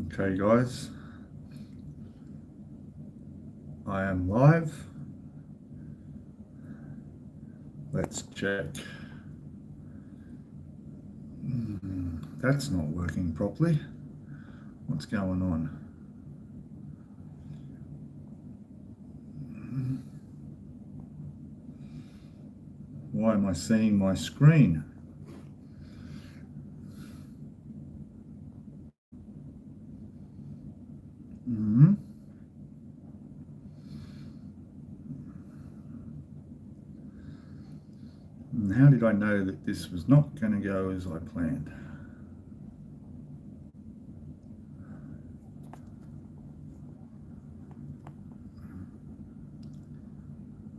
Okay guys, I am live. Let's check. That's not working properly. What's going on? Why am I seeing my screen? And how did I know that this was not going to go as I planned?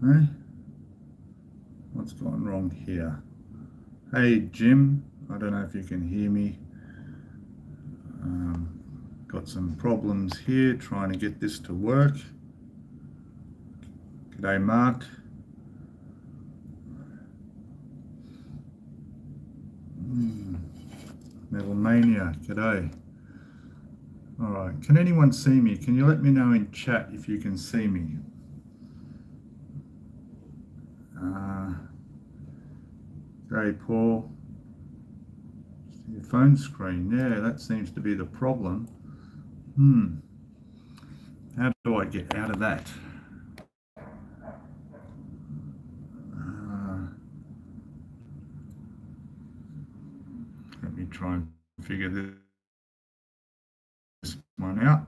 Hey? What's gone wrong here? Hey Jim, I don't know if you can hear me. Got some problems here trying to get this to work. G'day Mark. Metal Mania, g'day. Alright, can anyone see me? Can you let me know in chat if you can see me? G'day Paul. Your phone screen, yeah, that seems to be the problem. How do I get out of that? Let me try and figure this one out.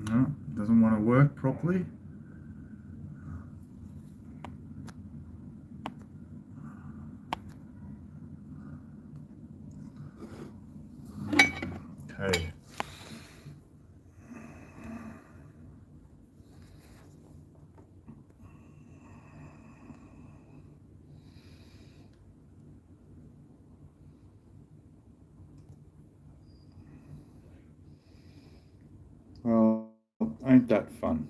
No, doesn't want to work properly. Okay. Well, ain't that fun?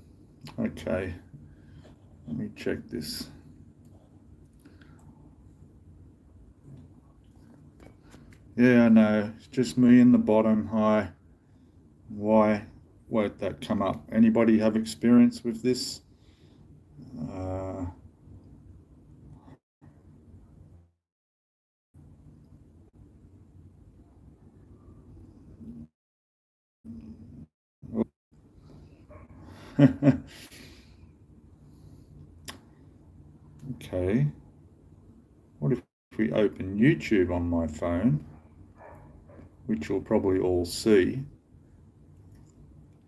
Okay, let me check this. Yeah, I know, it's just me in the bottom. Hi. Why won't that come up? Anybody have experience with this? Okay. What if we open YouTube on my phone, which you'll probably all see,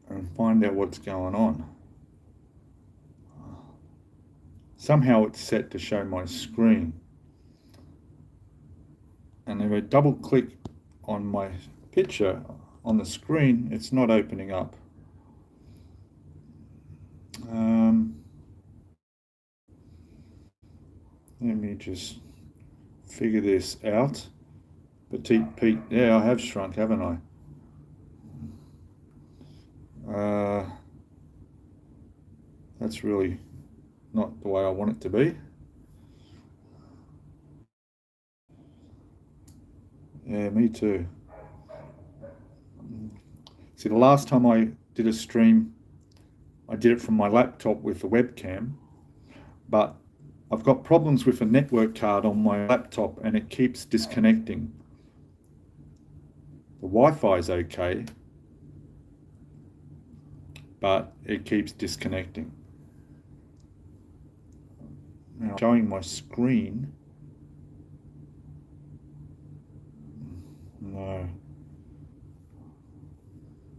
and find out what's going on? Somehow it's set to show my screen. And if I double click on my picture on the screen, it's not opening up. Let me just figure this out. Petite Pete, yeah, I have shrunk, haven't I? That's really not the way I want it to be. Yeah, me too. See, the last time I did a stream, I did it from my laptop with the webcam, but I've got problems with a network card on my laptop and it keeps disconnecting. The Wi-Fi is okay, but it keeps disconnecting. Now, showing my screen. No.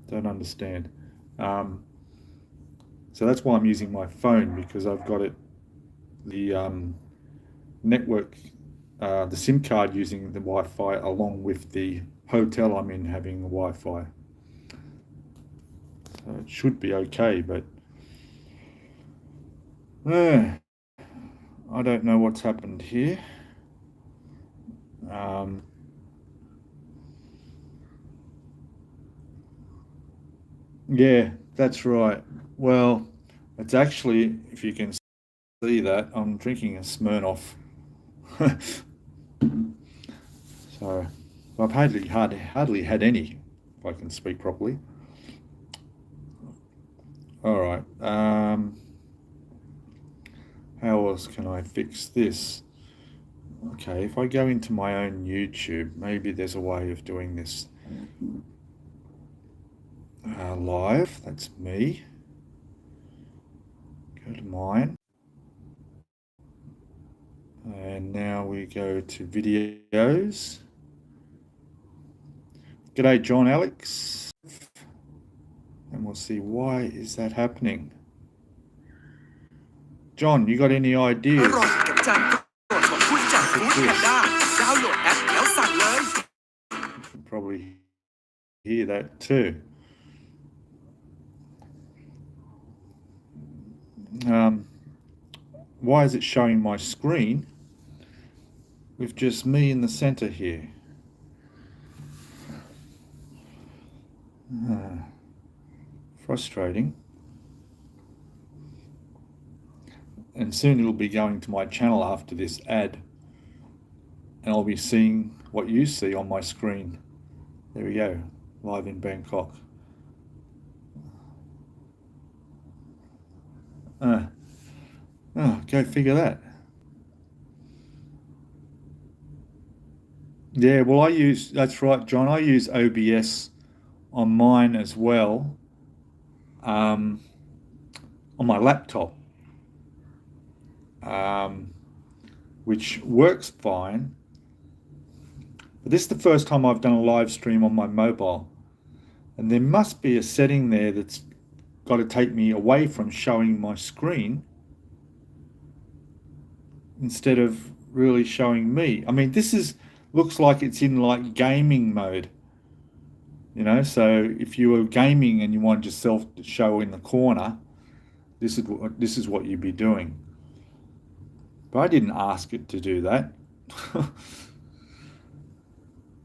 Don't understand. So that's why I'm using my phone, because I've got it, the network, the SIM card using the Wi-Fi along with the hotel I'm in having the Wi-Fi. So it should be okay, but I don't know what's happened here. Yeah, That's right. Well, it's actually, if you can see that, I'm drinking a Smirnoff. So I've hardly had any, if I can speak properly. All right. How else can I fix this? Okay, if I go into my own YouTube, maybe there's a way of doing this live. That's me. Go to mine. And now we go to videos. G'day, John Alex. And we'll see, why is that happening? John, you got any ideas? You can probably hear that too. Why is it showing my screen with just me in the center here? Frustrating. And soon it'll be going to my channel after this ad, and I'll be seeing what you see on my screen. There we go, live in Bangkok. Go figure that. Yeah, well, that's right, John, I use OBS on mine as well, on my laptop, which works fine. But this is the first time I've done a live stream on my mobile, and there must be a setting there that's got to take me away from showing my screen instead of really showing me. I mean, looks like it's in like gaming mode, you know. So if you were gaming and you wanted yourself to show in the corner, this is what you'd be doing. But I didn't ask it to do that.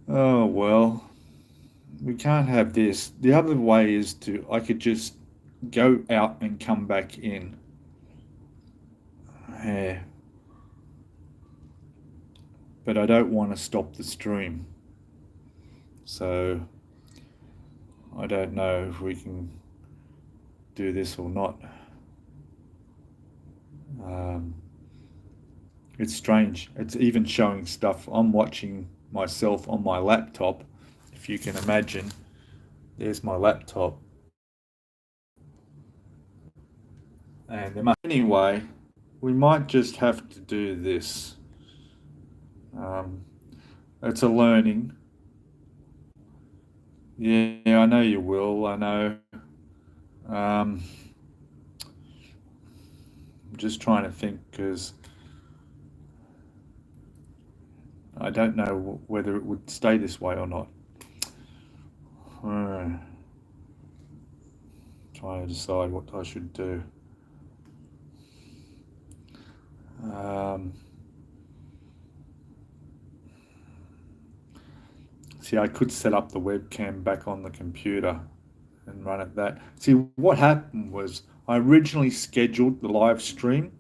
Oh well, we can't have this. The other way is I could just go out and come back in. Yeah. But I don't want to stop the stream. So I don't know if we can do this or not. It's strange. It's even showing stuff. I'm watching myself on my laptop, if you can imagine. There's my laptop. And anyway, we might just have to do this. It's a learning. Yeah, I know you will. I know. I'm just trying to think, because I don't know whether it would stay this way or not. Trying to decide what I should do. See, I could set up the webcam back on the computer and run it that. See, what happened was I originally scheduled the live stream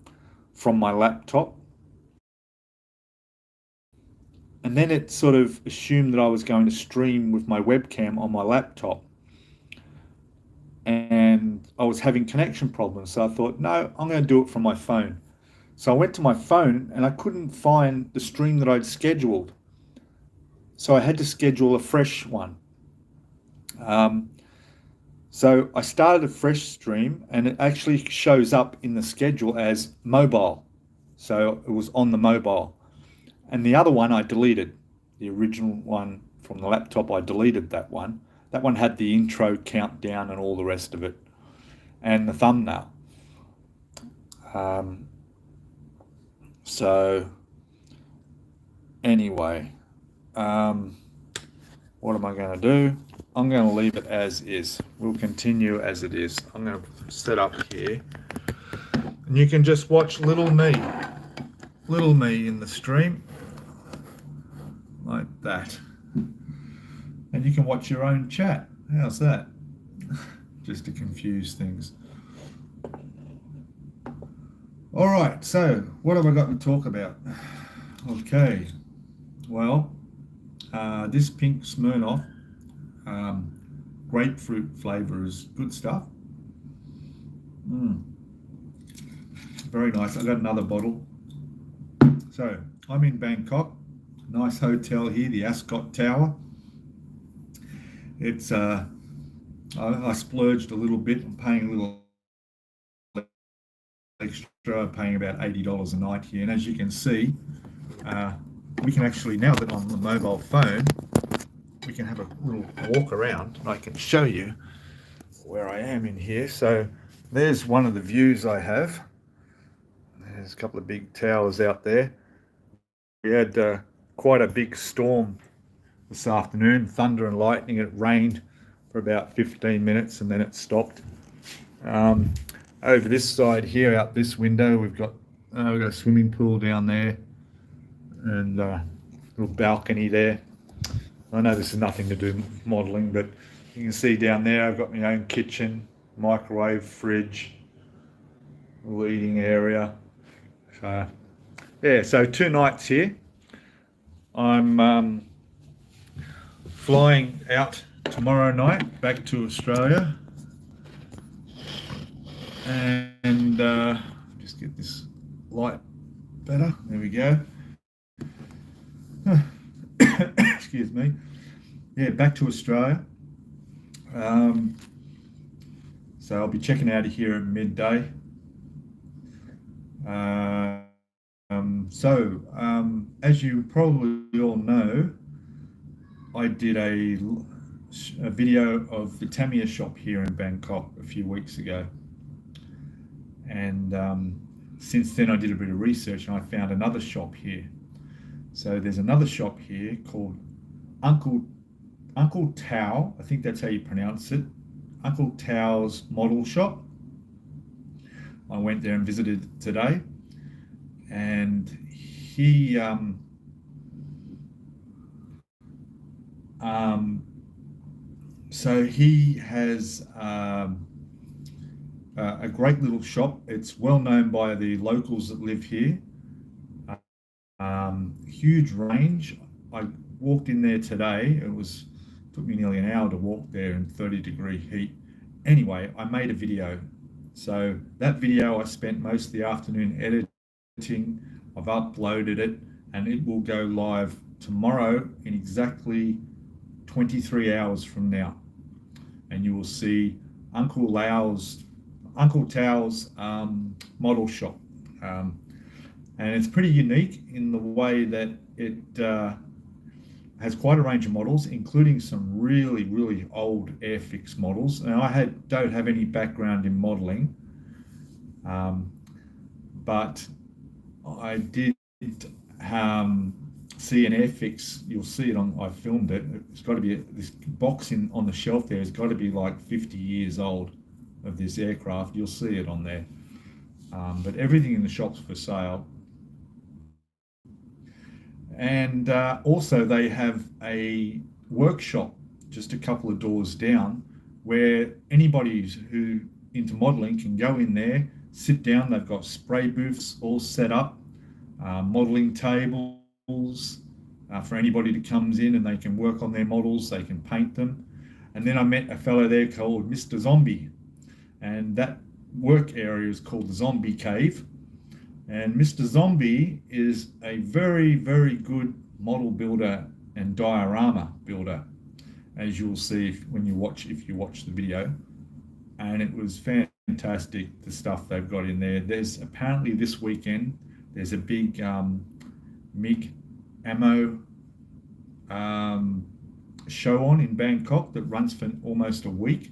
from my laptop, and then it sort of assumed that I was going to stream with my webcam on my laptop, and I was having connection problems. So I thought, no, I'm going to do it from my phone. So I went to my phone and I couldn't find the stream that I'd scheduled. So I had to schedule a fresh one. So I started a fresh stream, and it actually shows up in the schedule as mobile. So it was on the mobile. And the other one I deleted. The original one from the laptop, I deleted that one. That one had the intro countdown and all the rest of it, and the thumbnail. So anyway, what am I going to do? I'm going to leave it as is. We'll continue as it is. I'm going to set up here, and you can just watch little me in the stream like that, and you can watch your own chat. How's that? just to confuse things. All right, so what have I got to talk about? Okay, well, this pink Smirnoff grapefruit flavour is good stuff. Very nice. I got another bottle. So I'm in Bangkok. Nice hotel here, the Ascot Tower. It's I splurged a little bit. I'm paying a little extra, paying about $80 a night here. And as you can see, we can actually, now that I'm on the mobile phone, we can have a little walk around and I can show you where I am in here. So there's one of the views I have. There's a couple of big towers out there. We had quite a big storm this afternoon, thunder and lightning. It rained for about 15 minutes and then it stopped. Over this side here, out this window, we've got a swimming pool down there and a little balcony there. I know this has nothing to do with modelling, but you can see down there I've got my own kitchen, microwave, fridge, little eating area. So yeah, so 2 nights here. I'm flying out tomorrow night back to Australia, and just get this light better. There we go. Excuse me. Yeah, back to Australia. So I'll be checking out of here at midday. As you probably all know, I did a video of the Tamiya shop here in Bangkok a few weeks ago. And since then I did a bit of research and I found another shop here. So there's another shop here called Uncle Tao, I think that's how you pronounce it, Uncle Tao's model shop. I went there and visited today, and he has a great little shop. It's well known by the locals that live here. Huge range. I walked in there today. Took me nearly an hour to walk there in 30-degree heat. Anyway, I made a video. So that video I spent most of the afternoon editing. I've uploaded it and it will go live tomorrow in exactly 23 hours from now. And you will see Uncle Tao's model shop. And it's pretty unique in the way that it has quite a range of models, including some really, really old Airfix models. Now, I don't have any background in modeling, but I did see an Airfix. You'll see it I filmed it. It's got to be this box on the shelf there has got to be like 50 years old of this aircraft. You'll see it on there. But everything in the shop's for sale. And also they have a workshop just a couple of doors down where anybody who into modeling can go in there, sit down. They've got spray booths all set up, modeling tables for anybody that comes in, and they can work on their models, they can paint them. And then I met a fellow there called Mr. Zombie, and that work area is called the Zombie Cave. And Mr. Zombie is a very, very good model builder and diorama builder, as you'll see if you watch the video. And it was fantastic, the stuff they've got in there. There's apparently this weekend there's a big MiG ammo show on in Bangkok that runs for almost a week.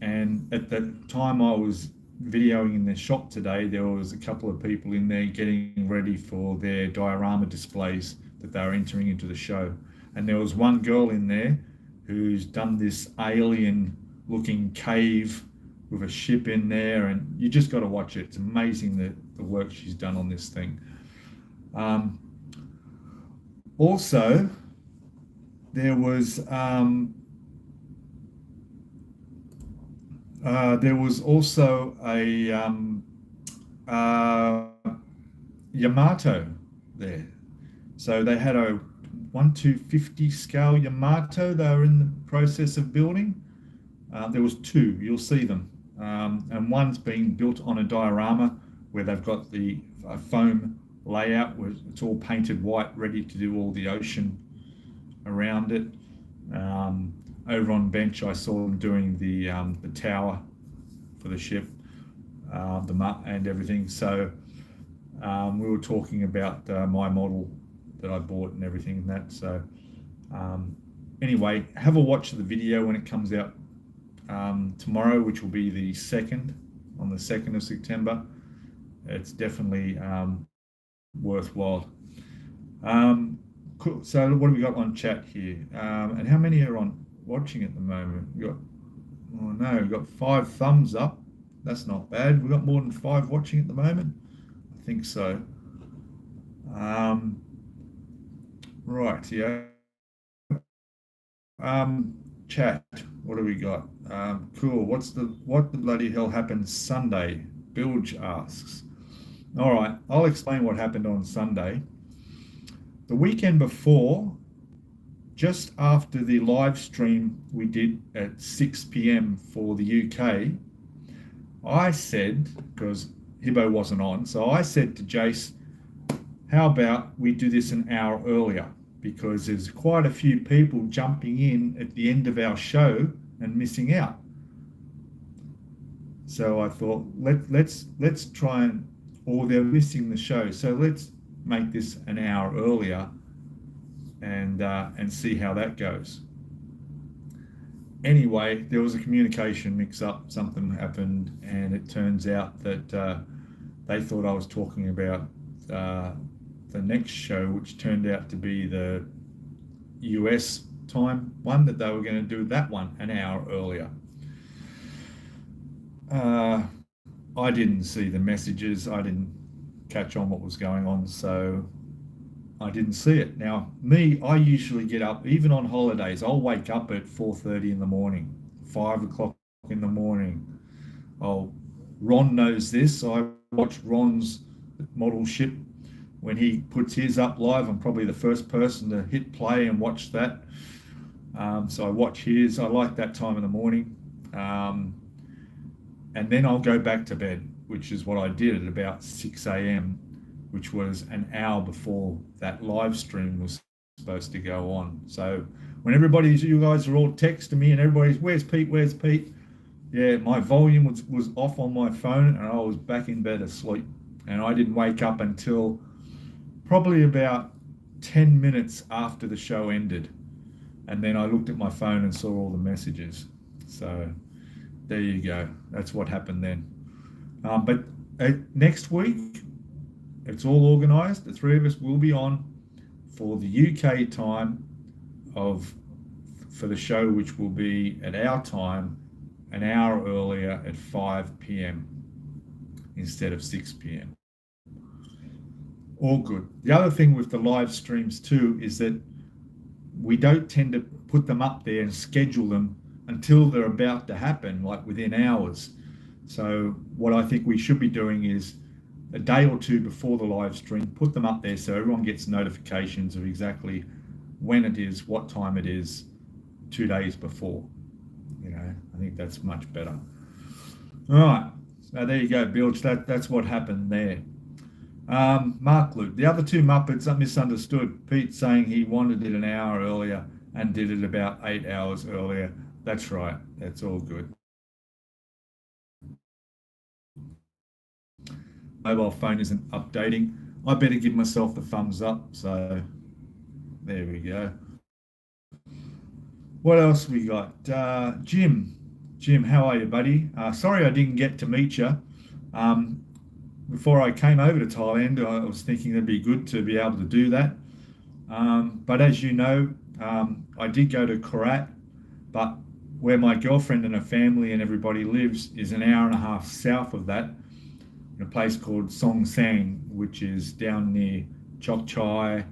And at the time I was videoing in their shop today, there was a couple of people in there getting ready for their diorama displays that they were entering into the show. And there was one girl in there who's done this alien looking cave with a ship in there, and you just got to watch it. It's amazing the work she's done on this thing. Also, there was There was also a uh, Yamato there. So they had a 1/250 scale Yamato they were in the process of building. There was two, you'll see them. And one's being built on a diorama where they've got the foam layout where it's all painted white, ready to do all the ocean around it. Um, Over on bench, I saw them doing the tower for the ship, and everything. So we were talking about my model that I bought and everything and that. So anyway, have a watch of the video when it comes out tomorrow, which will be the 2nd, on the 2nd of September. It's definitely worthwhile. Cool. So what have we got on chat here? And how many are on watching at the moment? We got, oh no, we've got 5 thumbs up. That's not bad. We've got more than 5 watching at the moment. I think so. Right, yeah. Chat. What do we got? Cool. What the bloody hell happened Sunday? Bilge asks. All right, I'll explain what happened on Sunday. The weekend before, just after the live stream we did at 6 p.m. for the UK, I said, because Hibbo wasn't on, so I said to Jace, how about we do this an hour earlier? Because there's quite a few people jumping in at the end of our show and missing out. So I thought, let's try and, or they're missing the show, so let's make this an hour earlier and see how that goes. Anyway, there was a communication mix-up, something happened, and it turns out that they thought I was talking about the next show, which turned out to be the US time one, that they were going to do that one an hour earlier. I didn't see the messages. I didn't catch on what was going on, so I didn't see it. Now, me, I usually get up, even on holidays, I'll wake up at 4:30 in the morning, 5 o'clock in the morning. Ron knows this. I watch Ron's model ship. When he puts his up live, I'm probably the first person to hit play and watch that. So I watch his. I like that time in the morning. And then I'll go back to bed, which is what I did at about 6 a.m., which was an hour before that live stream was supposed to go on. So when you guys are all texting me and everybody's, where's Pete, where's Pete? Yeah, my volume was off on my phone and I was back in bed asleep. And I didn't wake up until probably about 10 minutes after the show ended. And then I looked at my phone and saw all the messages. So there you go. That's what happened then. But next week, it's all organised. The 3 of us will be on for the UK time for the show, which will be at our time an hour earlier at 5 p.m. instead of 6 p.m. All good. The other thing with the live streams too is that we don't tend to put them up there and schedule them until they're about to happen, like within hours. So what I think we should be doing is a day or two before the live stream, put them up there so everyone gets notifications of exactly when it is, what time it is, 2 days before. I think that's much better. All right, so there you go, Bilge. That's what happened there. Mark Luke, the other 2 Muppets are misunderstood. Pete saying he wanted it an hour earlier and did it about 8 hours earlier. That's right. That's all good. Mobile phone isn't updating. I better give myself the thumbs up. So there we go. What else we got? Jim, how are you, buddy? Sorry I didn't get to meet you. Before I came over to Thailand, I was thinking it'd be good to be able to do that. But as you know, I did go to Korat, but where my girlfriend and her family and everybody lives is an hour and a half south of that, in a place called Song Sang, which is down near Chok Chai,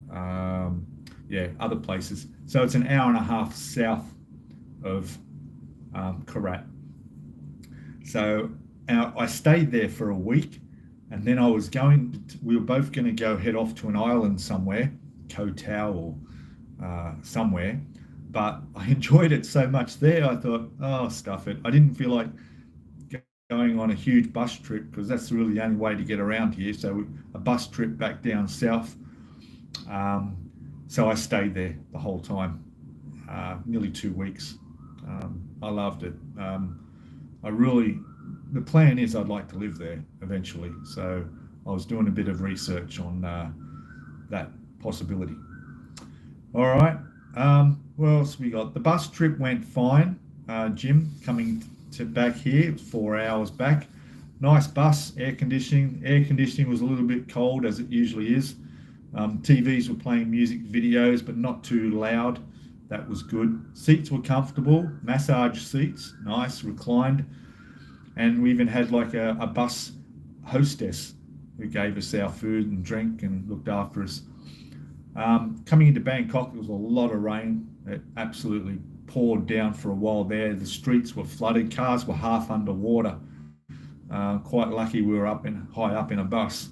other places. So it's an hour and a half south of Karat. So I stayed there for a week, and then we were both going to go head off to an island somewhere, Koh Tao or somewhere. But I enjoyed it so much there, I thought, oh, stuff it. I didn't feel like going on a huge bus trip because that's really the only way to get around here. So a bus trip back down south. So I stayed there the whole time, nearly 2 weeks. I loved it. The plan is I'd like to live there eventually. So I was doing a bit of research on that possibility. All right. What else we got? The bus trip went fine. Jim, coming to back here, it was 4 hours back. Nice bus, air conditioning. Air conditioning was a little bit cold as it usually is. TVs were playing music videos, but not too loud. That was good. Seats were comfortable, massage seats, nice, reclined. And we even had like a bus hostess who gave us our food and drink and looked after us. Coming into Bangkok, there was a lot of rain. It absolutely poured down for a while there. The streets were flooded. Cars were half underwater. Quite lucky we were high up in a bus.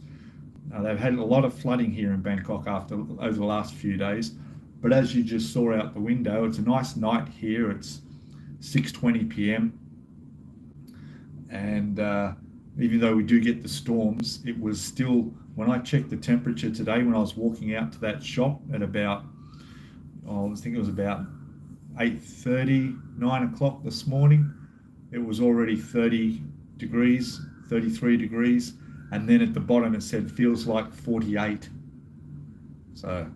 They've had a lot of flooding here in Bangkok over the last few days. But as you just saw out the window, it's a nice night here. It's 6:20 p.m. And even though we do get the storms, it was still, when I checked the temperature today, when I was walking out to that shop at about, I think it was about 8:30, 9 o'clock this morning, it was already 30 degrees, 33 degrees. And then at the bottom it said feels like 48. So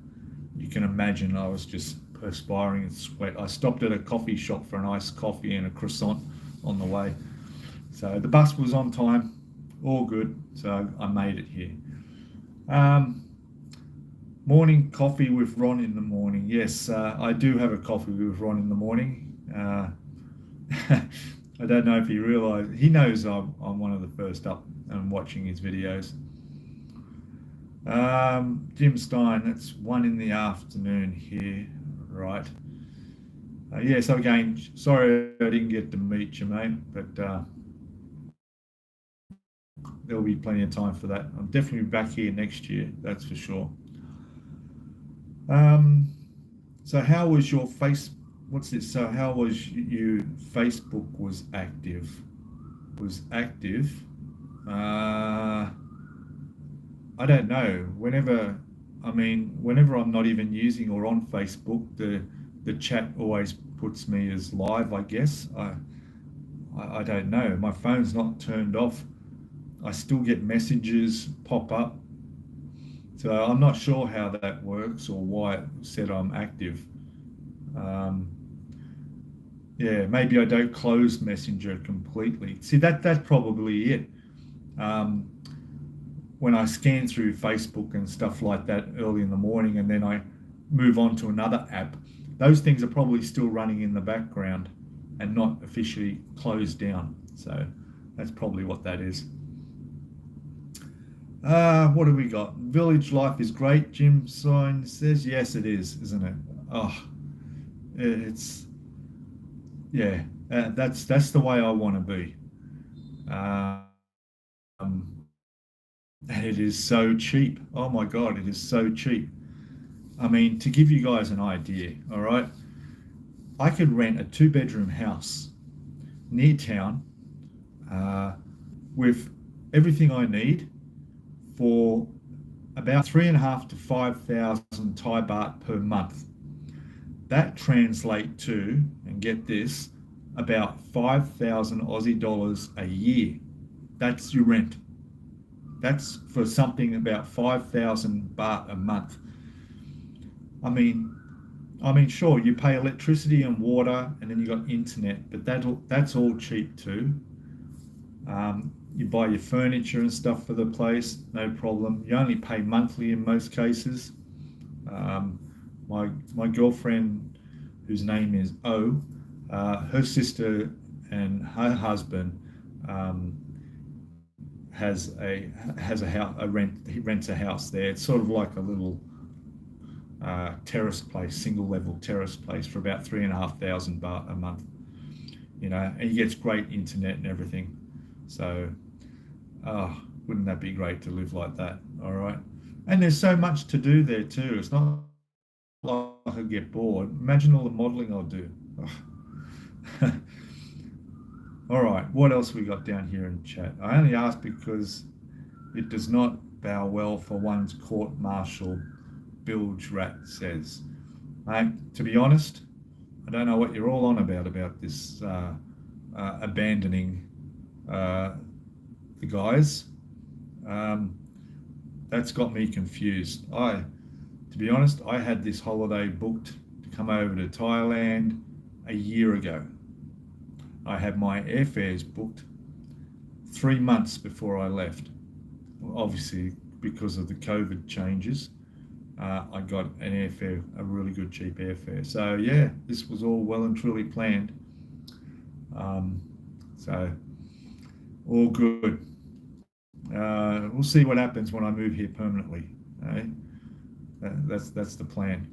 you can imagine I was just perspiring and sweat. I stopped at a coffee shop for an iced coffee and a croissant on the way. So the bus was on time, all good. So I made it here. Morning coffee with Ron in the morning. Yes, I do have a coffee with Ron in the morning. I don't know if he realised. He knows I'm one of the first up and watching his videos. Jim Stein, it's 1 in the afternoon here, right? Yeah, so again, sorry I didn't get to meet you, mate, but there'll be plenty of time for that. I'm definitely back here next year, that's for sure. So how was your So how was you? Facebook was active. I don't know. Whenever I'm not even using or on Facebook, the chat always puts me as live, I guess. I don't know. My phone's not turned off. I still get messages pop up. So I'm not sure how that works or why it said I'm active. Yeah, maybe I don't close Messenger completely. See, that's probably it. When I scan through Facebook and stuff like that early in the morning and then I move on to another app, those things are probably still running in the background and not officially closed down. So that's probably what that is. What do we got? Village life is great, Jim Sign says. Yes, it is, isn't it? Oh, it's, yeah, that's the way I want to be. And it is so cheap. Oh my God, it is so cheap. I mean, to give you guys an idea, all right, I could rent a 2-bedroom house near town with everything I need for about 3,500 to 5,000 Thai baht per month. That translates to, and get this, about 5,000 Aussie dollars a year. That's your rent. That's for something about 5,000 baht a month. I mean, sure, you pay electricity and water, and then you got internet, but that's all cheap too. You buy your furniture and stuff for the place, no problem. You only pay monthly in most cases. My girlfriend, whose name is O, her sister and her husband has a house. He rents a house there. It's sort of like a little terrace place, single level terrace place for about 3,500 baht a month. you know, and he gets great internet and everything. So, wouldn't that be great to live like that? All right. And there's so much to do there too. It's not like I could get bored. Imagine all the modeling I'll do. All right, what else we got down here in chat? I only asked because it does not bow well for one's court-martial, bilge rat says. Mate, to be honest, I don't know what you're all on about this abandoning the guys. That's got me confused. To be honest, I had this holiday booked to come over to Thailand a year ago. I had my airfares booked 3 months before I left. Obviously, because of the COVID changes, I got an airfare, a really good cheap airfare. So yeah, this was all well and truly planned. So all good. We'll see what happens when I move here permanently. Eh? That's the plan.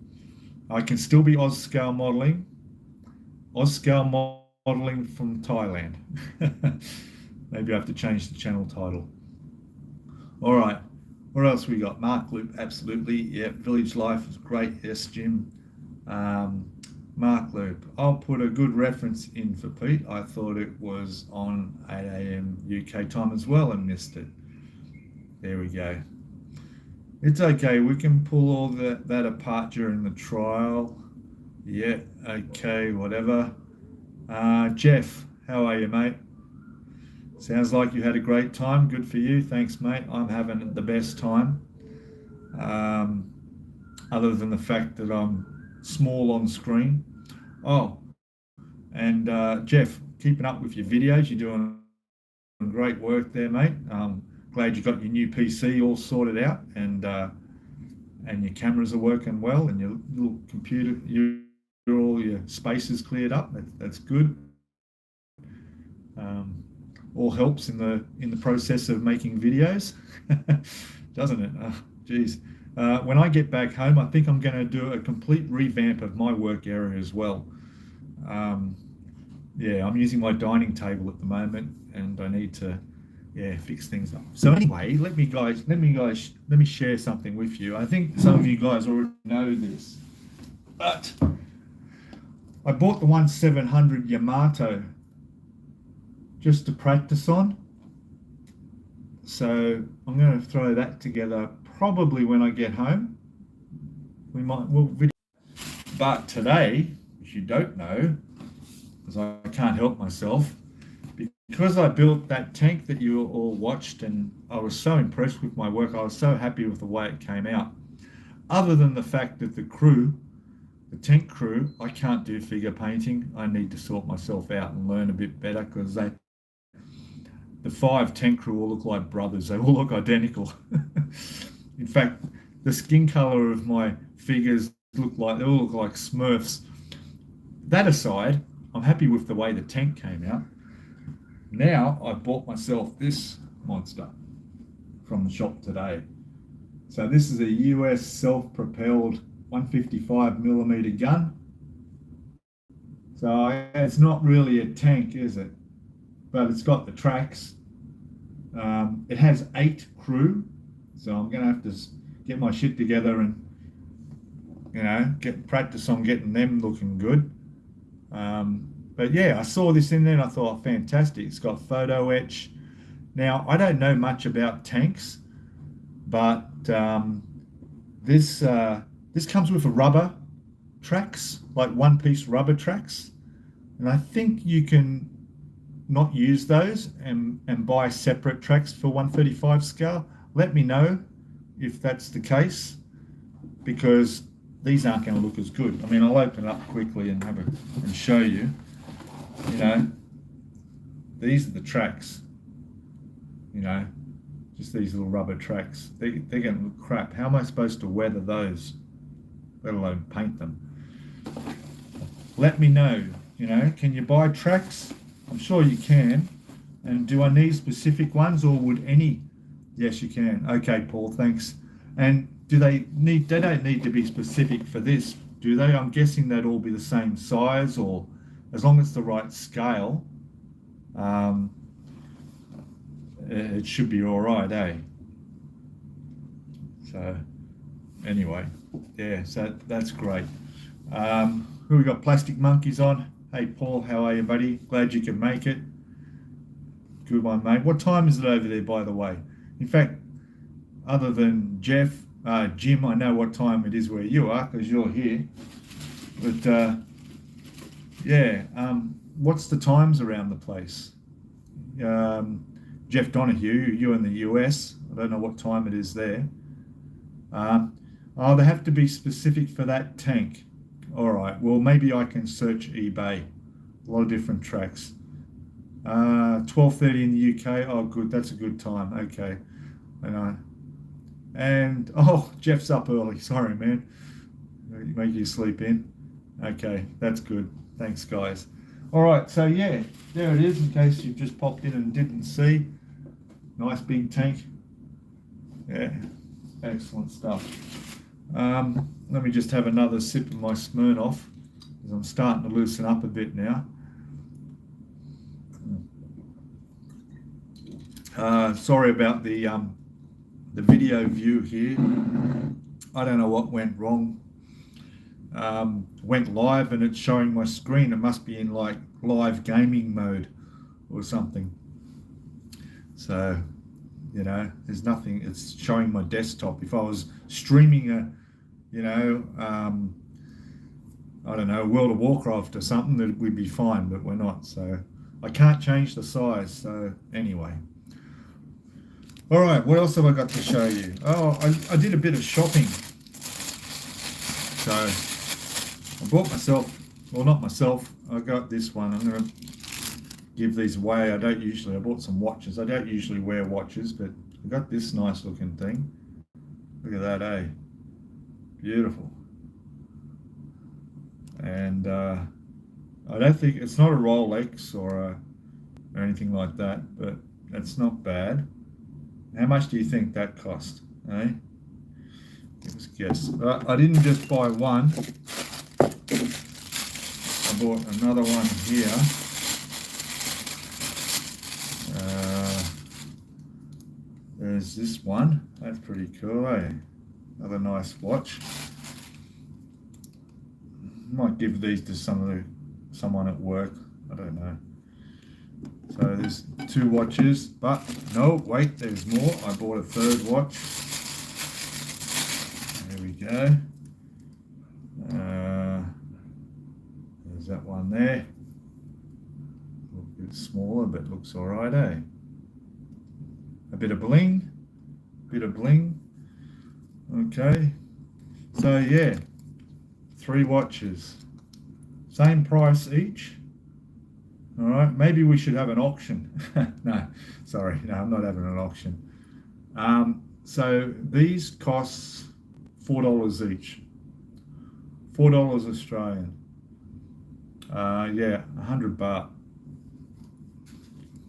I can still be Oz Scalemodeling. Oz Scalemodeling from Thailand. Maybe I have to change the channel title. All right. What else we got? Mark Loop, absolutely. Yeah, Village Life is great. Yes, Jim. Mark Loop. I'll put a good reference in for Pete. I thought it was on 8 a.m. UK time as well and missed it. There we go. It's okay. We can pull all that apart during the trial. Yeah, okay, whatever. Jeff, how are you, mate? Sounds like you had a great time. Good for you. Thanks, mate. I'm having the best time. Other than the fact that I'm small on screen. Oh, and Jeff, keeping up with your videos. You're doing great work there, mate. Glad you got your new PC all sorted out and your cameras are working well and your little computer, all your spaces cleared up. That's good. All helps in the process of making videos, doesn't it? Geez. When I get back home, I think I'm going to do a complete revamp of my work area as well. Yeah, I'm using my dining table at the moment, and I need to fix things up. So anyway, let me share something with you. I think some of you guys already know this, but I bought the 1700 Yamato just to practice on. So I'm going to throw that together probably when I get home. We'll video. But today, if you don't know, because I can't help myself, because I built that tank that you all watched and I was so impressed with my work, I was so happy with the way it came out. Other than the fact that the tank crew, I can't do figure painting. I need to sort myself out and learn a bit better because the 5 tank crew all look like brothers. They all look identical. In fact, the skin color of my figures they all look like Smurfs. That aside, I'm happy with the way the tank came out. Now I bought myself this monster from the shop today. So this is a US self-propelled 155mm gun. So it's not really a tank, is it? But it's got the tracks. It has 8 crew, so I'm going to have to get my shit together and get practice on getting them looking good. But yeah, I saw this in there and I thought, fantastic. It's got photo etch. Now I don't know much about tanks, but this comes with a rubber tracks, like one-piece rubber tracks, and I think you can not use those and buy separate tracks for 135 scale. Let me know if that's the case, because these aren't going to look as good. I mean, I'll open it up quickly and and show you. These are the tracks. Just these little rubber tracks. They're going to look crap. How am I supposed to weather those, let alone paint them? Let me know. Can you buy tracks? I'm sure you can. And do I need specific ones, or would any? Yes, you can. Okay, Paul, thanks. And they don't need to be specific for this, do they? I'm guessing they'd all be the same size, or as long as it's the right scale, it should be all right, eh? So anyway, yeah, so that's great. Who we got? Plastic Monkeys on. Hey Paul, how are you, buddy? Glad you can make it. Good one, mate. What time is it over there, by the way? In fact, other than Jeff, Jim, I know what time it is where you are because you're here. But yeah, what's the times around the place? Jeff Donahue, you're in the US. I don't know what time it is there. Oh, they have to be specific for that tank. All right, well, maybe I can search eBay. A lot of different tracks. 12:30 in the UK. Oh, good. That's a good time. Okay. And oh, Jeff's up early. Sorry, man. Make you sleep in. Okay, that's good. Thanks, guys. All right, so yeah, there it is. In case you've just popped in and didn't see, nice big tank. Yeah, excellent stuff. Let me just have another sip of my Smirnoff because I'm starting to loosen up a bit now. Sorry about the video view here. I don't know what went wrong. Went live and it's showing my screen. It must be in like live gaming mode or something. So, you know, there's nothing. It's showing my desktop. If I was streaming a, you know, I don't know, World of Warcraft or something, that we'd be fine, but we're not. So I can't change the size. So anyway. All right, what else have I got to show you? Oh, I did a bit of shopping. So I bought myself, well, not myself, I got this one. I'm going to give these away. I bought some watches. I don't usually wear watches, but I got this nice looking thing. Look at that, eh? Beautiful. And I don't think, it's not a Rolex or anything like that, but it's not bad. How much do you think that cost, eh? Give us a guess. I didn't just buy one. I bought another one here. There's this one. That's pretty cool, eh? Another nice watch. Might give these to someone at work. I don't know. So there's two watches, but no, wait, there's more. I bought a third watch. There we go. There's that one there. A little bit smaller, but looks all right, eh? A bit of bling. Okay. So yeah, 3 watches. Same price each. All right, maybe we should have an auction. No, sorry, no, I'm not having an auction. So these cost $4 each. $4 Australian. Yeah, 100 baht.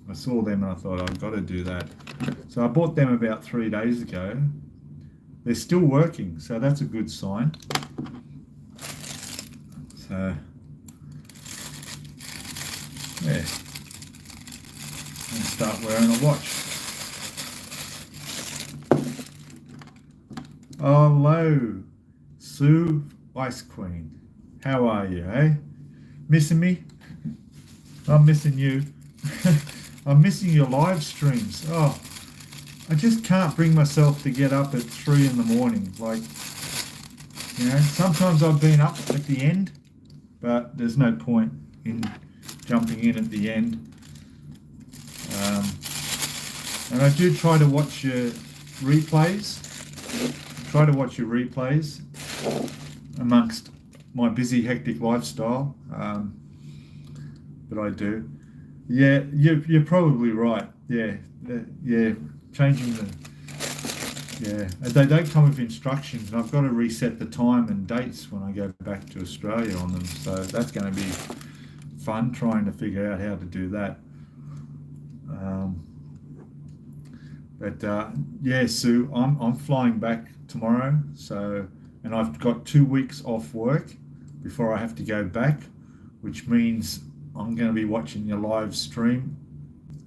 I saw them and I thought I've got to do that. So I bought them about 3 days ago. They're still working, so that's a good sign. So yeah, and start wearing a watch. Hello, Sue Ice Queen. How are you, eh? Missing me? I'm missing you. I'm missing your live streams. Oh, I just can't bring myself to get up at 3 in the morning. Like, you know, sometimes I've been up at the end, but there's no point in jumping in at the end. And I do try to watch your replays. Amongst my busy, hectic lifestyle. But I do. Yeah, you're probably right. Yeah, changing the... Yeah, they don't come with instructions, and I've got to reset the time and dates when I go back to Australia on them. So that's going to be fun trying to figure out how to do that. Yeah, Sue, I'm flying back tomorrow. So, and I've got 2 weeks off work before I have to go back, which means I'm going to be watching your live stream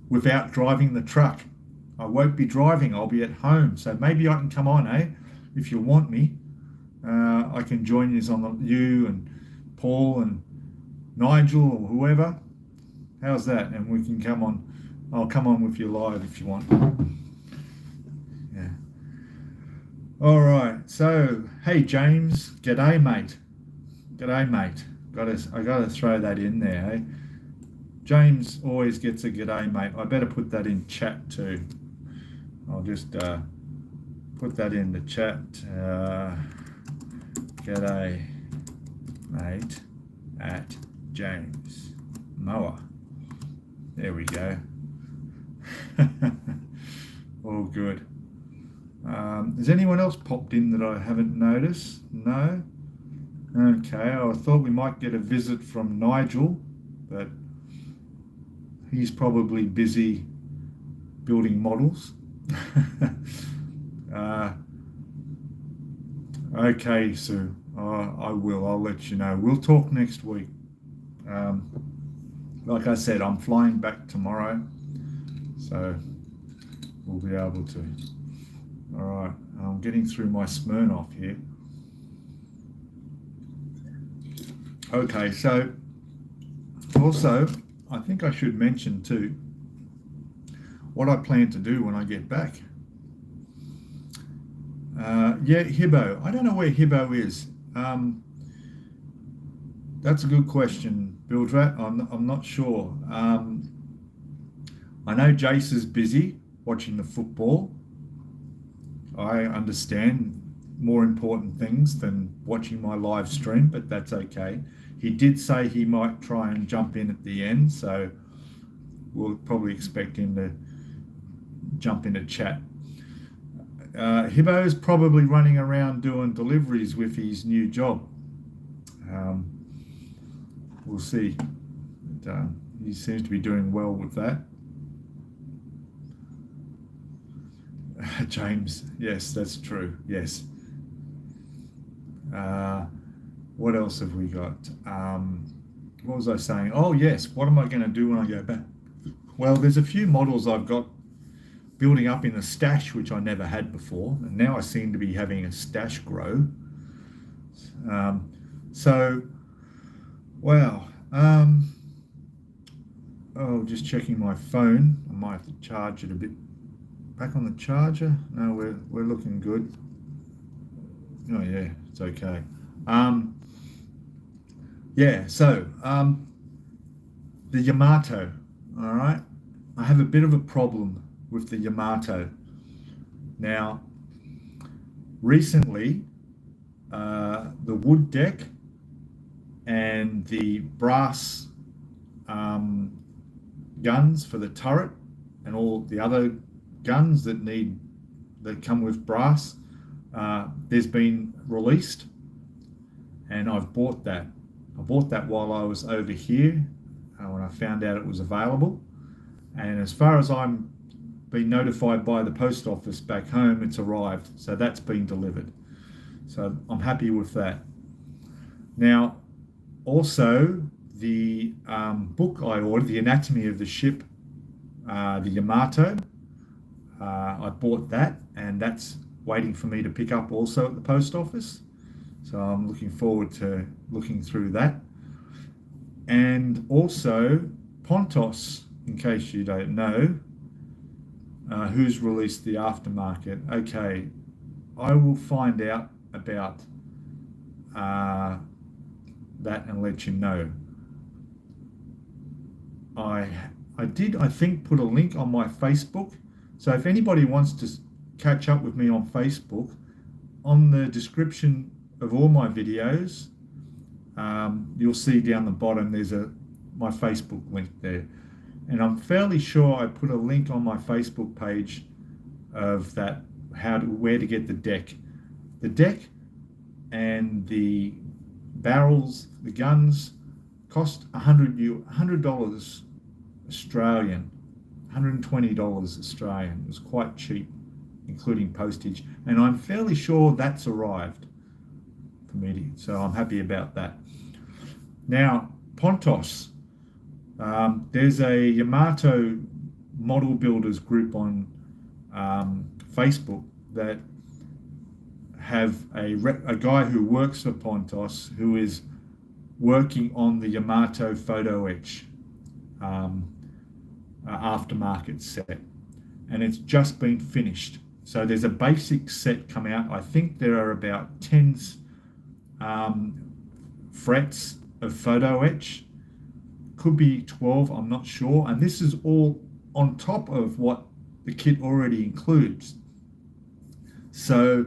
without driving the truck. I won't be driving, I'll be at home. So maybe I can come on, if you want me. I can join you on you and Paul and Nigel or whoever. How's that? And we can come on. I'll come on with you live if you want. Yeah. All right. So, hey James, g'day mate. G'day mate. I gotta throw that in there. Eh? James always gets a g'day mate. I better put that in chat too. I'll just put that in the chat. G'day mate at James Mower. There we go. All good. Has anyone else popped in that I haven't noticed? No? Okay, I thought we might get a visit from Nigel, but he's probably busy building models. Okay, Sue, I will. I'll let you know. We'll talk next week. Like I said, I'm flying back tomorrow, so we'll be able to. All right, I'm getting through my Smirnoff here. Okay, so also, I think I should mention too what I plan to do when I get back. Yeah, Hibbo. I don't know where Hibbo is. That's a good question, Bildrat. I'm not sure. I know Jace is busy watching the football. I understand more important things than watching my live stream, but that's okay. He did say he might try and jump in at the end, so we'll probably expect him to jump in a chat. Hibbo is probably running around doing deliveries with his new job. We'll see. But, he seems to be doing well with that. James, yes, that's true. Yes. What else have we got? What was I saying? Oh, yes. What am I going to do when I go back? Well, there's a few models I've got building up in the stash, which I never had before. And now I seem to be having a stash grow. So, wow. Oh, just checking my phone. I might have to charge it a bit. Back on the charger? No, we're looking good. Oh yeah, it's okay. Yeah, so the Yamato, all right? I have a bit of a problem with the Yamato. Now, recently, the wood deck and the brass guns for the turret and all the other guns that come with brass, there's been released, and I've bought that. I bought that while I was over here when I found out it was available, and as far as I'm been notified by the post office back home, it's arrived, so that's been delivered. So I'm happy with that. Now, also the book I ordered, The Anatomy of the Ship, the Yamato, I bought that, and that's waiting for me to pick up also at the post office. So I'm looking forward to looking through that. And also Pontos, in case you don't know, who's released the aftermarket. Okay, I will find out about that and let you know. I did, I think, put a link on my Facebook. So if anybody wants to catch up with me on Facebook, on the description of all my videos, you'll see down the bottom there's my Facebook link there. And I'm fairly sure I put a link on my Facebook page of that, where to get the deck. The deck and the barrels, the guns, cost $100 Australian, $120 Australian. It was quite cheap, including postage. And I'm fairly sure that's arrived for me, so I'm happy about that. Now, Pontos. There's a Yamato model builders group on Facebook that have a guy who works for Pontos who is working on the Yamato photo etch aftermarket set, and it's just been finished. So there's a basic set come out. I think there are about 10 frets of photo etch, could be 12, I'm not sure, and this is all on top of what the kit already includes. So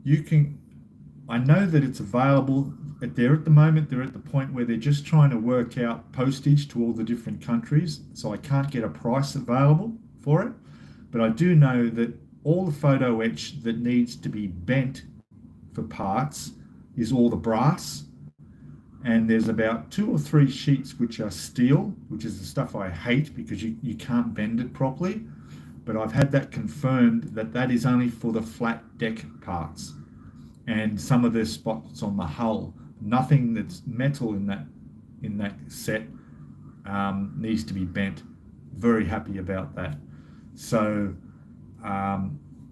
you can, I know that it's available. They're at the moment, they're at the point where they're just trying to work out postage to all the different countries, so I can't get a price available for it. But I do know that all the photo etch that needs to be bent for parts is all the brass, and there's about 2 or 3 sheets which are steel, which is the stuff I hate because you can't bend it properly. But I've had that confirmed that that is only for the flat deck parts and some of the spots on the hull. Nothing that's metal in that set needs to be bent. Very happy about that. So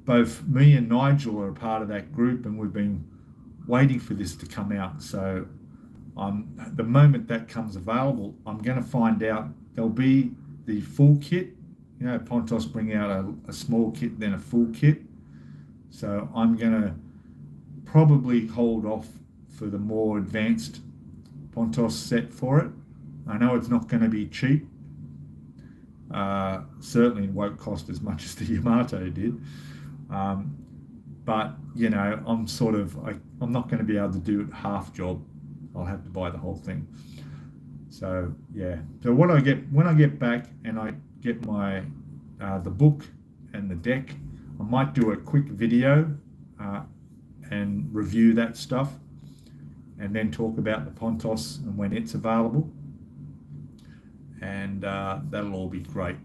both me and Nigel are a part of that group, and we've been waiting for this to come out. So the moment that comes available, I'm going to find out. There'll be the full kit. You know, Pontos bring out a small kit, then a full kit. So I'm going to probably hold off for the more advanced Pontos set for it. I know it's not going to be cheap. Certainly it won't cost as much as the Yamato did. But, you know, I'm not going to be able to do it half job. I'll have to buy the whole thing. So, yeah. So when I get back and I get my the book and the deck, I might do a quick video and review that stuff, and then talk about the Pontos and when it's available, and that'll all be great.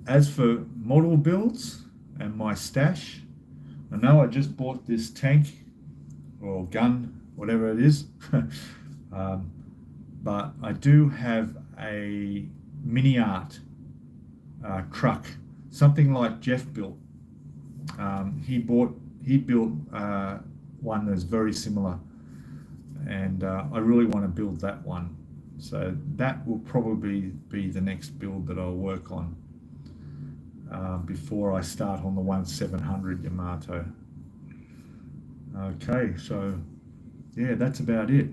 As for model builds and my stash, I know I just bought this tank or gun, whatever it is, but I do have a MiniArt truck, something like Jeff built. He built one that's very similar, and I really want to build that one. So that will probably be the next build that I'll work on before I start on the 1700 Yamato. Okay, so yeah, that's about it.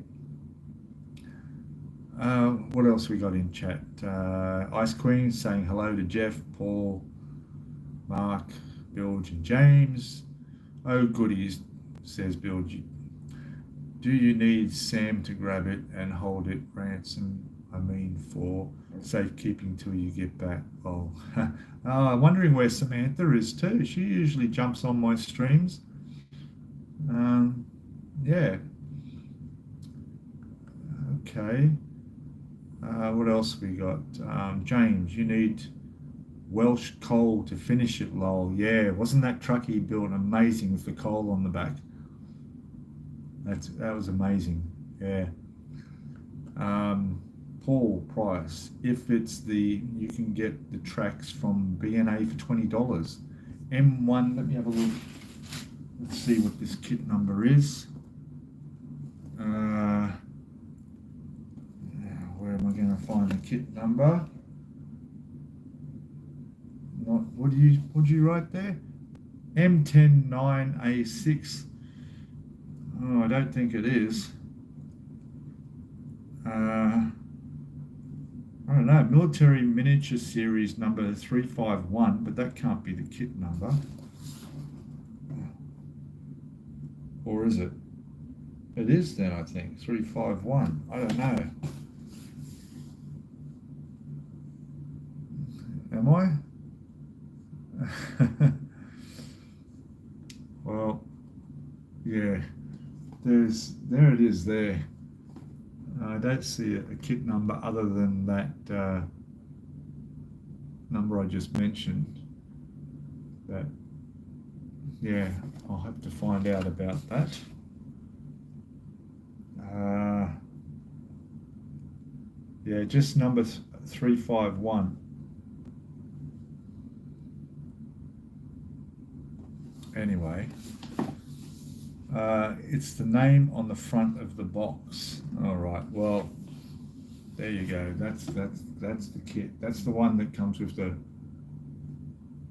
What else we got in chat? Ice Queen saying hello to Jeff, Paul, Mark, Bilge, and James. Oh goodies, says Bilge. Do you need Sam to grab it and hold it ransom? I mean, for safekeeping till you get back. Oh, I'm wondering where Samantha is too. She usually jumps on my streams. Yeah. Okay. What else we got? James, you need Welsh coal to finish it, lol. Yeah, wasn't that truck he built amazing with the coal on the back? That was amazing. Yeah. Paul Price, if it's you can get the tracks from BNA for $20. M1, let me have a look. Let's see what this kit number is. Where am I going to find the kit number? What do you write there? M109A6. Oh, I don't think it is. I don't know, military miniature series number 351, but that can't be the kit number. Or is it? It is then, I think, 351. I don't know. Am I? Well, yeah, there it is there. I don't see a kit number other than that number I just mentioned. But yeah, I'll have to find out about that. Yeah, just number 351. Anyway, it's the name on the front of the box. All right, well, there you go. That's the kit. That's the one that comes with the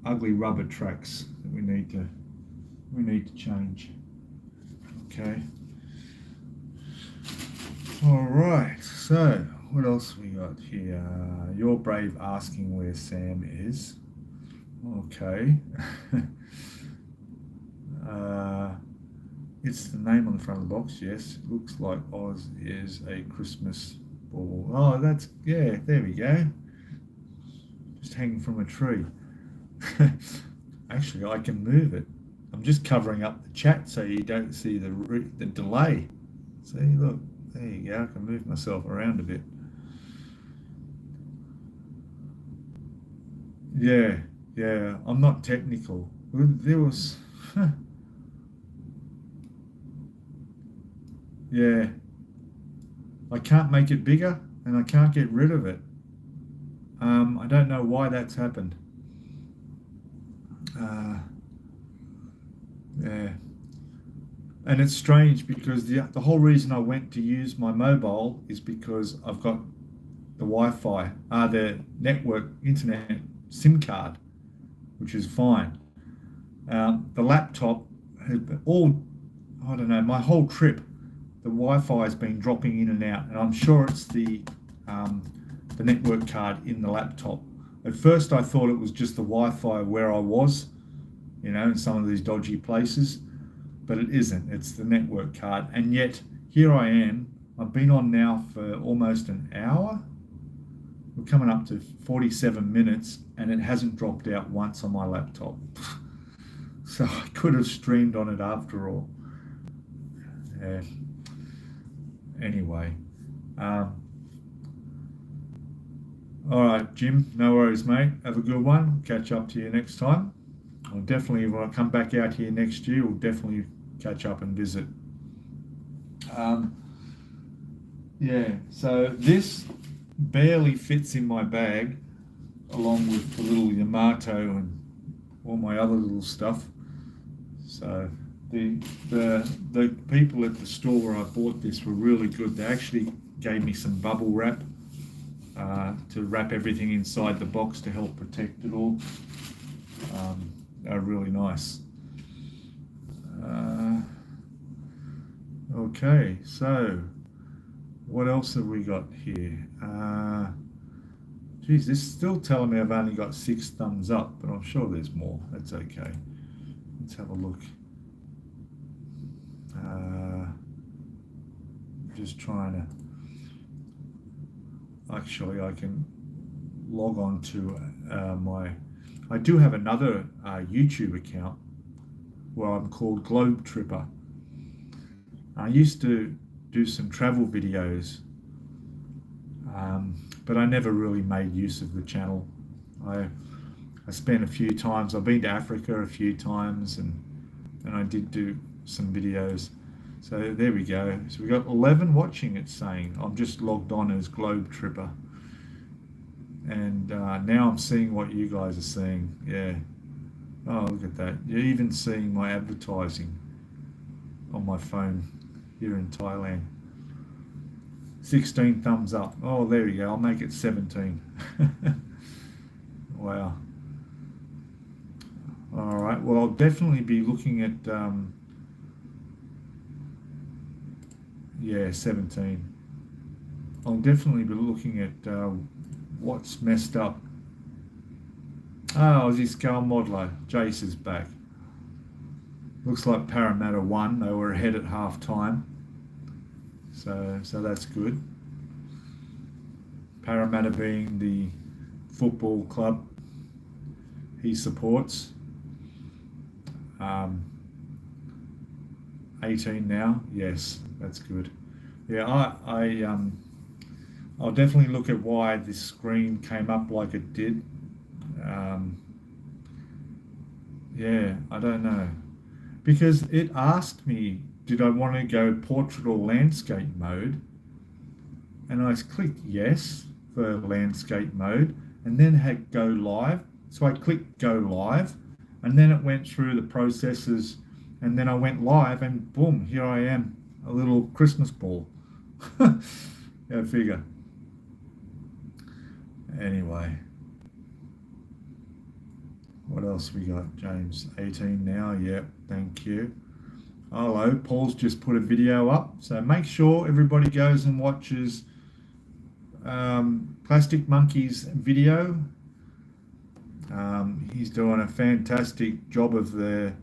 ugly rubber tracks that we need to change. Okay. All right. So what else we got here? You're brave asking where Sam is. Okay. It's the name on the front of the box. Yes. Looks like Oz is a Christmas ball. Oh, that's, yeah. There we go. Just hanging from a tree. Actually, I can move it. I'm just covering up the chat so you don't see the delay. See, look, there you go. I can move myself around a bit. Yeah, yeah. I'm not technical. There was, yeah. I can't make it bigger, and I can't get rid of it. I don't know why that's happened. Yeah, and it's strange because the whole reason I went to use my mobile is because I've got the Wi-Fi, the network internet SIM card, which is fine. The laptop had I don't know, my whole trip, the Wi-Fi has been dropping in and out, and I'm sure it's the network card in the laptop. At first, I thought it was just the Wi-Fi where I was, you know, in some of these dodgy places, but it isn't. It's the network card. And yet, here I am. I've been on now for almost an hour. We're coming up to 47 minutes, and it hasn't dropped out once on my laptop. So I could have streamed on it after all. Yeah. Anyway. All right, Jim, no worries, mate. Have a good one. Catch up to you next time. I'll definitely, when I come back out here next year, we'll definitely catch up and visit. Yeah, so this barely fits in my bag, along with the little Yamato and all my other little stuff. So the people at the store where I bought this were really good. They actually gave me some bubble wrap to wrap everything inside the box to help protect it all. They're really nice. Okay, so what else have we got here? Geez, this is still telling me I've only got 6 thumbs up, but I'm sure there's more. That's okay. Let's have a look. Just trying to... Actually, I can log on to I do have another YouTube account where I'm called Globe Tripper. I used to do some travel videos, but I never really made use of the channel. I spent a few times, I've been to Africa a few times, and I did do some videos. So there we go. So we got 11 watching, it's saying. I'm just logged on as Globe Tripper. And now I'm seeing what you guys are seeing. Yeah. Oh, look at that. You're even seeing my advertising on my phone here in Thailand. 16 thumbs up. Oh, there we go. I'll make it 17. Wow. All right. Well, I'll definitely be looking at... yeah, 17. I'll definitely be looking at what's messed up. Oh, Oz Scalemodeling. Jace is back. Looks like Parramatta won. They were ahead at half time. So that's good. Parramatta being the football club he supports. 18 now. Yes, that's good. Yeah, I'll definitely look at why this screen came up like it did. Yeah, I don't know. Because it asked me, did I want to go portrait or landscape mode? and I clicked yes for landscape mode, and then had go live. So I clicked go live, and then it went through the processes, and then I went live, and boom, here I am, a little Christmas ball. Go figure. Anyway, what else we got, James? 18 now, yep, thank you. Hello, Paul's just put a video up, so make sure everybody goes and watches Plastic Monkey's video. He's doing a fantastic job of the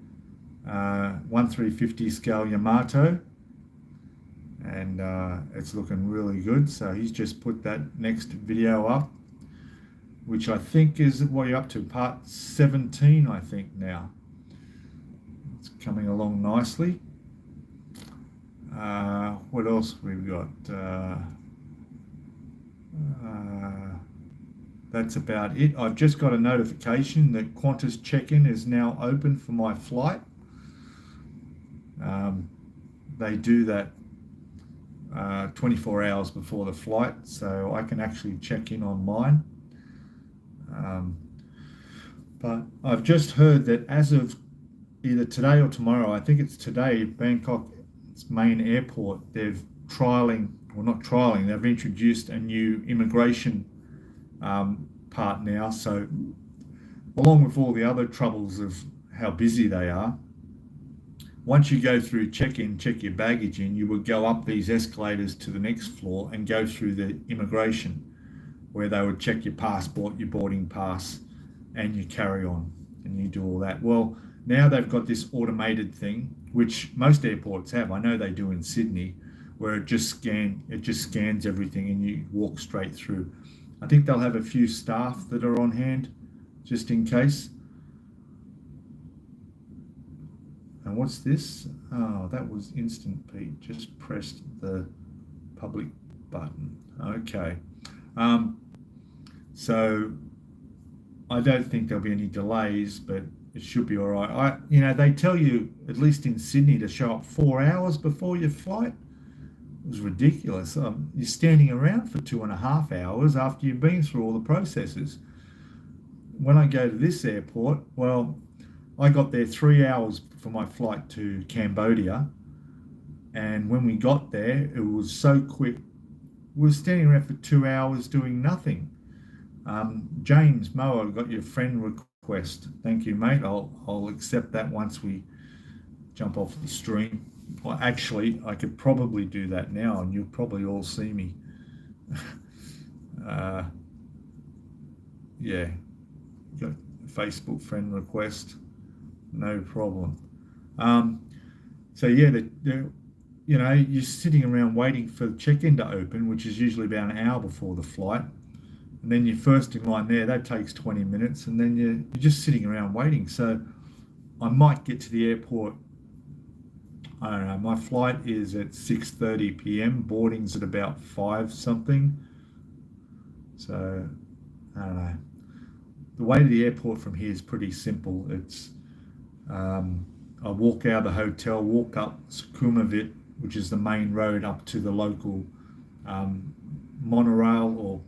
1/350 scale Yamato, and it's looking really good. So he's just put that next video up, which I think is what you're up to, part 17, I think now. It's coming along nicely. What else we've got? That's about it. I've just got a notification that Qantas check-in is now open for my flight. They do that 24 hours before the flight, so I can actually check in on mine. But I've just heard that as of either today or tomorrow, I think it's today, Bangkok's main airport, they've they've introduced a new immigration part now. So along with all the other troubles of how busy they are, once you go through check-in, check your baggage in, you would go up these escalators to the next floor and go through the immigration, where they would check your passport, your boarding pass, and your carry-on, and you do all that. Well, now they've got this automated thing, which most airports have. I know they do in Sydney, where it just scans everything and you walk straight through. I think they'll have a few staff that are on hand, just in case. And what's this? Oh, that was instant, Pete. Just pressed the public button. Okay. So I don't think there'll be any delays, but it should be all right. They tell you, at least in Sydney, to show up 4 hours before your flight. It was ridiculous. You're standing around for 2.5 hours after you've been through all the processes. When I go to this airport, well, I got there 3 hours for my flight to Cambodia, and when we got there, it was so quick. We were standing around for 2 hours doing nothing. James Mo, I got your friend request. Thank you, mate. I'll accept that once we jump off the stream. Well, actually, I could probably do that now, and you'll probably all see me. Yeah, got a Facebook friend request. No problem. So yeah, you're sitting around waiting for the check-in to open, which is usually about an hour before the flight. And then you're first in line there, that takes 20 minutes, and then you're just sitting around waiting. So I might get to the airport, I don't know, my flight is at 6:30 p.m, boarding's at about 5 something. So, I don't know. The way to the airport from here is pretty simple. It's, I walk out of the hotel, walk up Sukhumvit, which is the main road up to the local monorail, or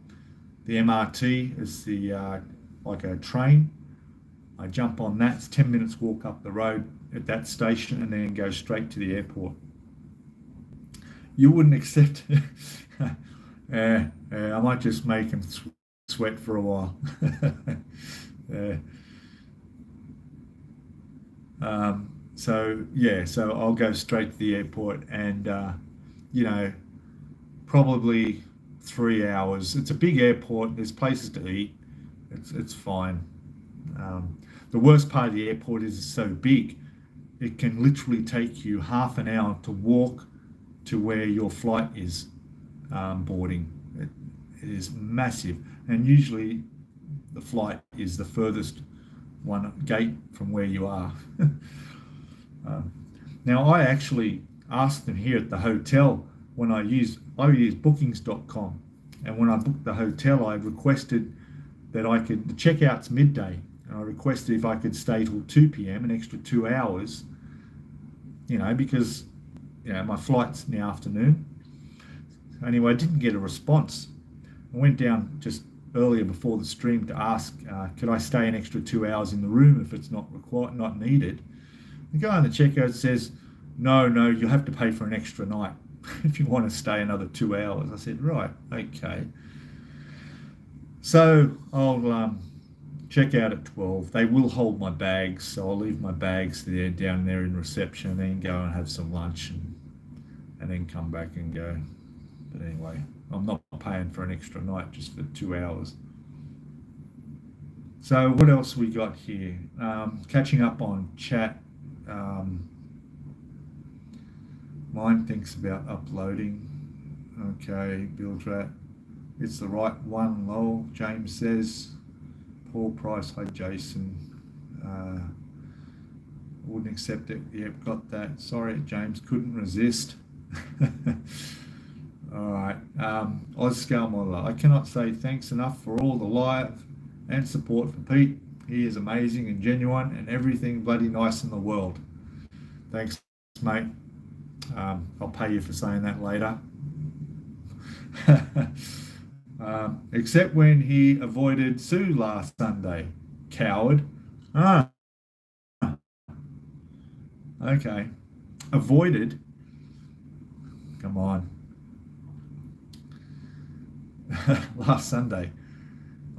the MRT is the like a train. I jump on that. It's 10 minutes walk up the road at that station, and then go straight to the airport. You wouldn't accept it. I might just make them sweat for a while. So I'll go straight to the airport, and probably 3 hours. It's a big airport. There's places to eat. It's fine. The worst part of the airport is it's so big, it can literally take you half an hour to walk to where your flight is boarding. It is massive, and usually the flight is the furthest one gate from where you are. Now, I actually asked them here at the hotel when I use bookings.com, and when I booked the hotel, I requested that the checkout's midday, and I requested if I could stay till 2 p.m, an extra 2 hours, because my flight's in the afternoon. Anyway, I didn't get a response. I went down just earlier before the stream to ask, could I stay an extra 2 hours in the room if it's not required, not needed? The guy on the checkout says, no, you'll have to pay for an extra night if you want to stay another 2 hours. I said, right, okay. So I'll check out at 12. They will hold my bags, so I'll leave my bags there down there in reception, and then go and have some lunch and then come back and go. But anyway, I'm not paying for an extra night just for 2 hours. So what else we got here? Catching up on chat. Mine thinks about uploading. Okay, Bildrat. It's the right one, lol. James says. Paul Price, hi Jason. Wouldn't accept it. Yep, got that. Sorry, James, couldn't resist. All right. Oz Scalemodeling. I cannot say thanks enough for all the live and support for Pete. He is amazing and genuine and everything bloody nice in the world. Thanks, mate. I'll pay you for saying that later. Except when he avoided Sue last Sunday. Coward. Okay. Avoided. Come on. Last Sunday.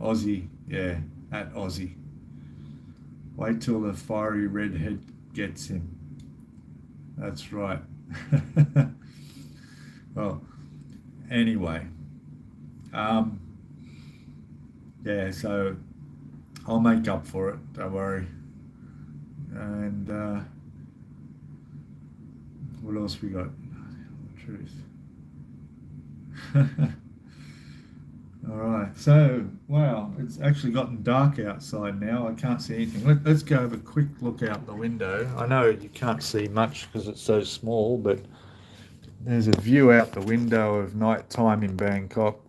Aussie. Yeah, at Aussie. Wait till the fiery redhead gets him. That's right. Well, anyway. Yeah, so I'll make up for it, don't worry. And what else we got? Truth. All right, so wow, it's actually gotten dark outside now. I can't see anything. Let's go have a quick look out the window. I know you can't see much because it's so small, but there's a view out the window of night time in Bangkok.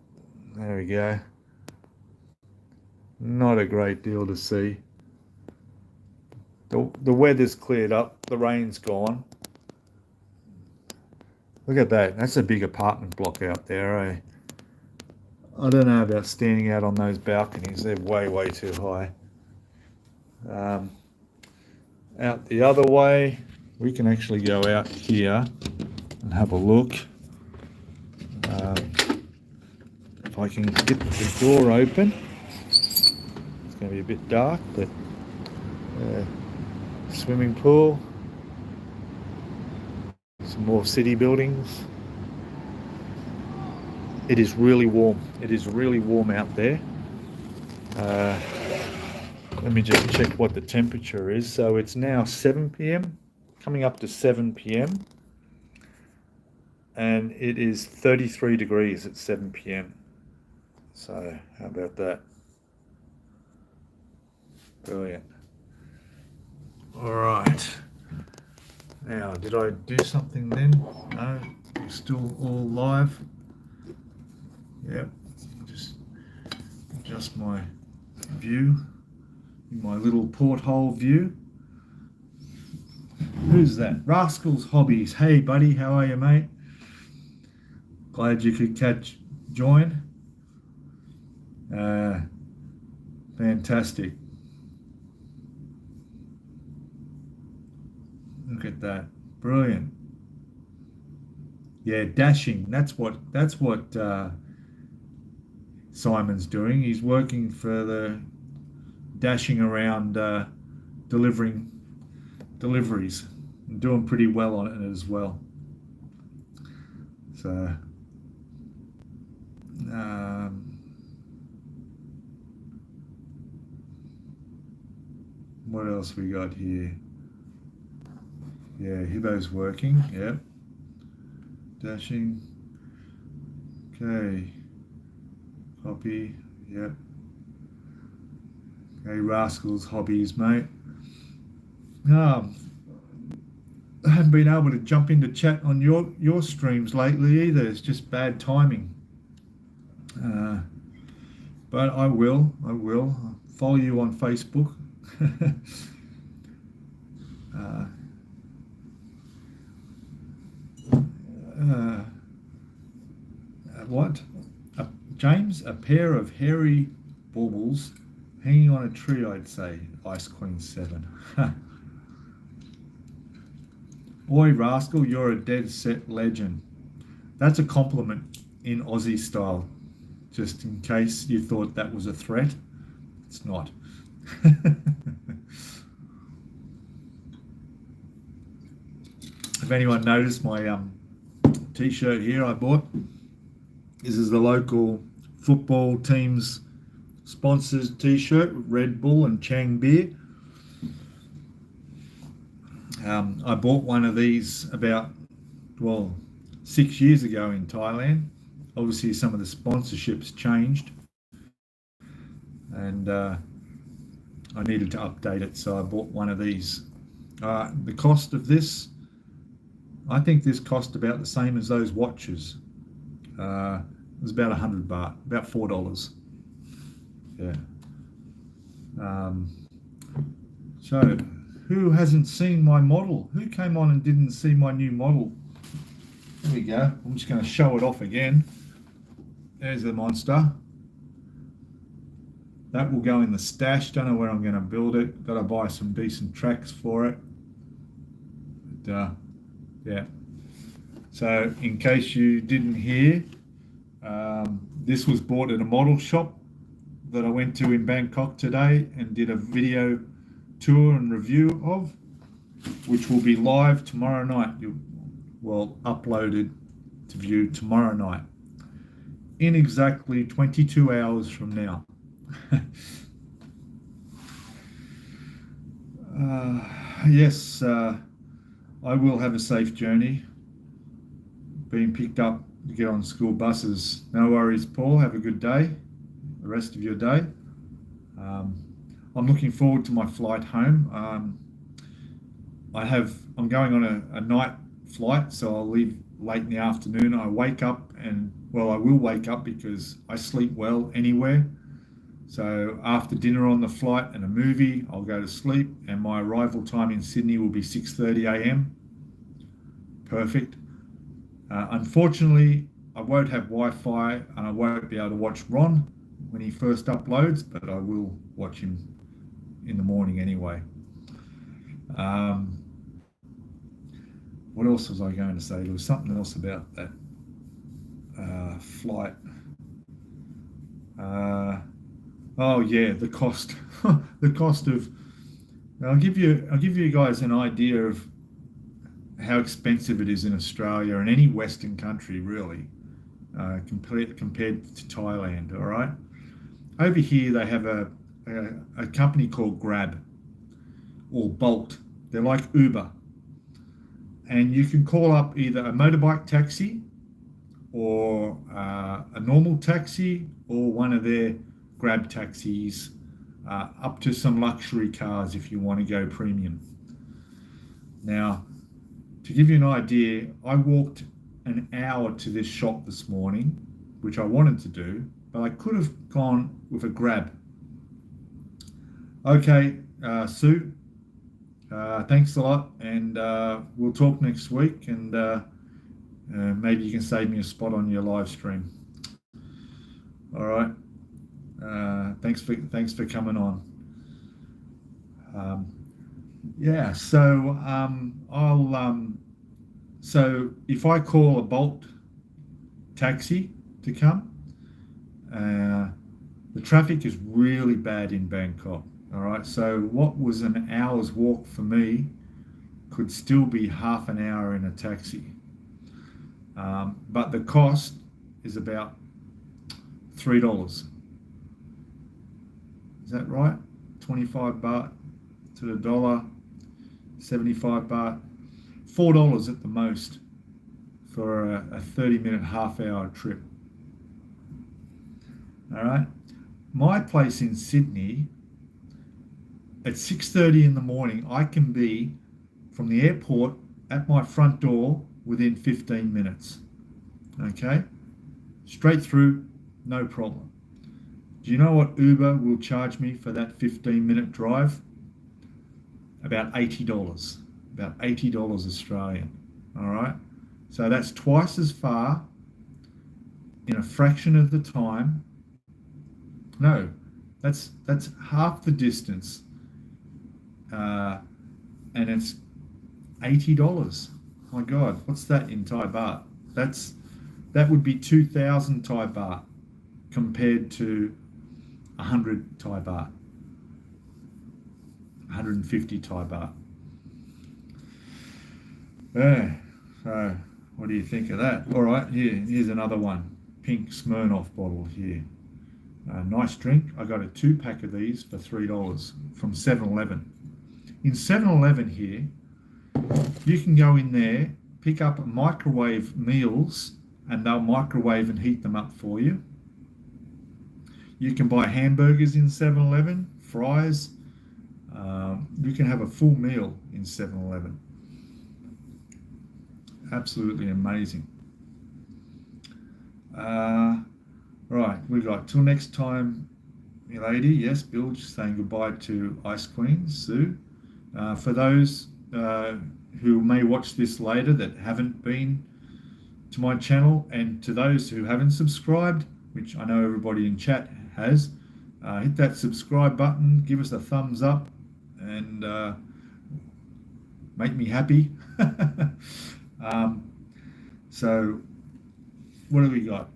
There we go. Not a great deal to see. The weather's cleared up. The rain's gone. Look at that. That's a big apartment block out there, eh? I don't know about standing out on those balconies. They're way too high. Out the other way, we can actually go out here and have a look. If I can get the door open. It's going to be a bit dark, but swimming pool. Some more city buildings. It is really warm. It is really warm out there. Let me just check what the temperature is. So it's now 7 p.m, coming up to 7 p.m. And it is 33 degrees at 7 p.m. So how about that? Brilliant. All right. Now, did I do something then? No, we're still all live. Yep, just adjust my view, my little porthole view. Who's that? Rascals Hobbies. Hey buddy, how are you, mate? Glad you could join. Fantastic. Look at that. Brilliant. Yeah, dashing. That's what Simon's doing. He's working for the dashing around delivering deliveries and doing pretty well on it as well. So what else we got here? Yeah, Hibbo's working. Yep. Dashing. Okay. Copy. Yep. Okay, Rascals Hobbies, mate. I haven't been able to jump into chat on your streams lately either. It's just bad timing. But I will. I'll follow you on Facebook. what? James, a pair of hairy baubles hanging on a tree, I'd say. Ice Queen 7. Oi, rascal, you're a dead set legend. That's a compliment in Aussie style, just in case you thought that was a threat. It's not. If anyone noticed my t-shirt here I bought, this is the local football team's sponsors t-shirt, Red Bull and Chang beer. I bought one of these about, 6 years ago in Thailand. Obviously some of the sponsorships changed and I needed to update it, so I bought one of these. The cost of this, I think this cost about the same as those watches. It was about 100 baht, about $4. Yeah. So, who hasn't seen my model? Who came on and didn't see my new model? There we go. I'm just going to show it off again. There's the monster. That will go in the stash. Don't know where I'm going to build it. Got to buy some decent tracks for it. But, yeah. So, in case you didn't hear, this was bought at a model shop that I went to in Bangkok today and did a video tour and review of, which will be live tomorrow night. Uploaded to view tomorrow night in exactly 22 hours from now. Yes, I will have a safe journey being picked up to get on school buses. No worries, Paul. Have a good day, the rest of your day. I'm looking forward to my flight home. I'm going on a night flight, so I'll leave late in the afternoon. I wake up I will wake up because I sleep well anywhere. So after dinner on the flight and a movie, I'll go to sleep, and my arrival time in Sydney will be 6:30 a.m. Perfect. Unfortunately, I won't have Wi-Fi and I won't be able to watch Ron when he first uploads, but I will watch him in the morning anyway. What else was I going to say? There was something else about that flight. Oh yeah, the cost. The cost of. I'll give you guys an idea of how expensive it is in Australia and any Western country, really, compared to Thailand. All right. Over here, they have a company called Grab or Bolt. They're like Uber. And you can call up either a motorbike taxi or a normal taxi or one of their Grab taxis, up to some luxury cars if you want to go premium. Now, to give you an idea, I walked an hour to this shop this morning, which I wanted to do, but I could have gone with a Grab. Okay, Sue, thanks a lot, and we'll talk next week, and maybe you can save me a spot on your live stream. All right. Thanks for coming on. Yeah, so so if I call a Bolt taxi to come, the traffic is really bad in Bangkok. All right, so what was an hour's walk for me could still be half an hour in a taxi. But the cost is about $3. Is that right? 25 baht to the dollar, 75 baht, $4 at the most for a 30-minute, half-hour trip. All right. My place in Sydney, at 6:30 in the morning, I can be from the airport at my front door within 15 minutes. Okay? Straight through, no problem. Do you know what Uber will charge me for that 15-minute drive? About $80. About $80 Australian. All right? So that's twice as far in a fraction of the time. No, that's half the distance, and it's $80. My God, what's that in Thai baht? That would be 2,000 Thai baht compared to 100 Thai baht, 150 Thai baht. Yeah, so what do you think of that? All right, here's another one. Pink Smirnoff bottle here. Nice drink. I got a 2-pack of these for $3 from 7-Eleven. In 7-Eleven here, you can go in there, pick up microwave meals, and they'll microwave and heat them up for you. You can buy hamburgers in 7-Eleven, fries. You can have a full meal in 7-Eleven. Absolutely amazing. Right, we got till next time, my lady. Yes, Bill, just saying goodbye to Ice Queen Sue. For those who may watch this later that haven't been to my channel, and to those who haven't subscribed, which I know everybody in chat has, hit that subscribe button, give us a thumbs up, and make me happy. So what do we got?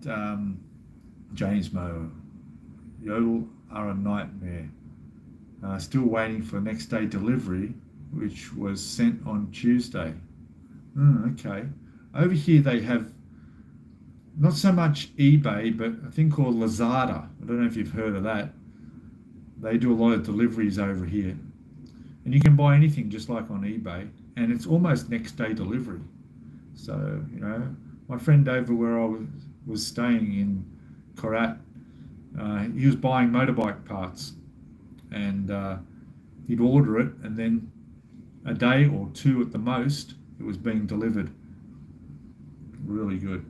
James Moe, Yodel are a nightmare. Still waiting for next day delivery, which was sent on Tuesday. Okay. Over here they have not so much eBay, but a thing called Lazada. I don't know if you've heard of that. They do a lot of deliveries over here. And you can buy anything just like on eBay, and it's almost next day delivery. So, you know, my friend over where I was staying in Korat, he was buying motorbike parts, and he'd order it, and then a day or two at the most, it was being delivered. Really good.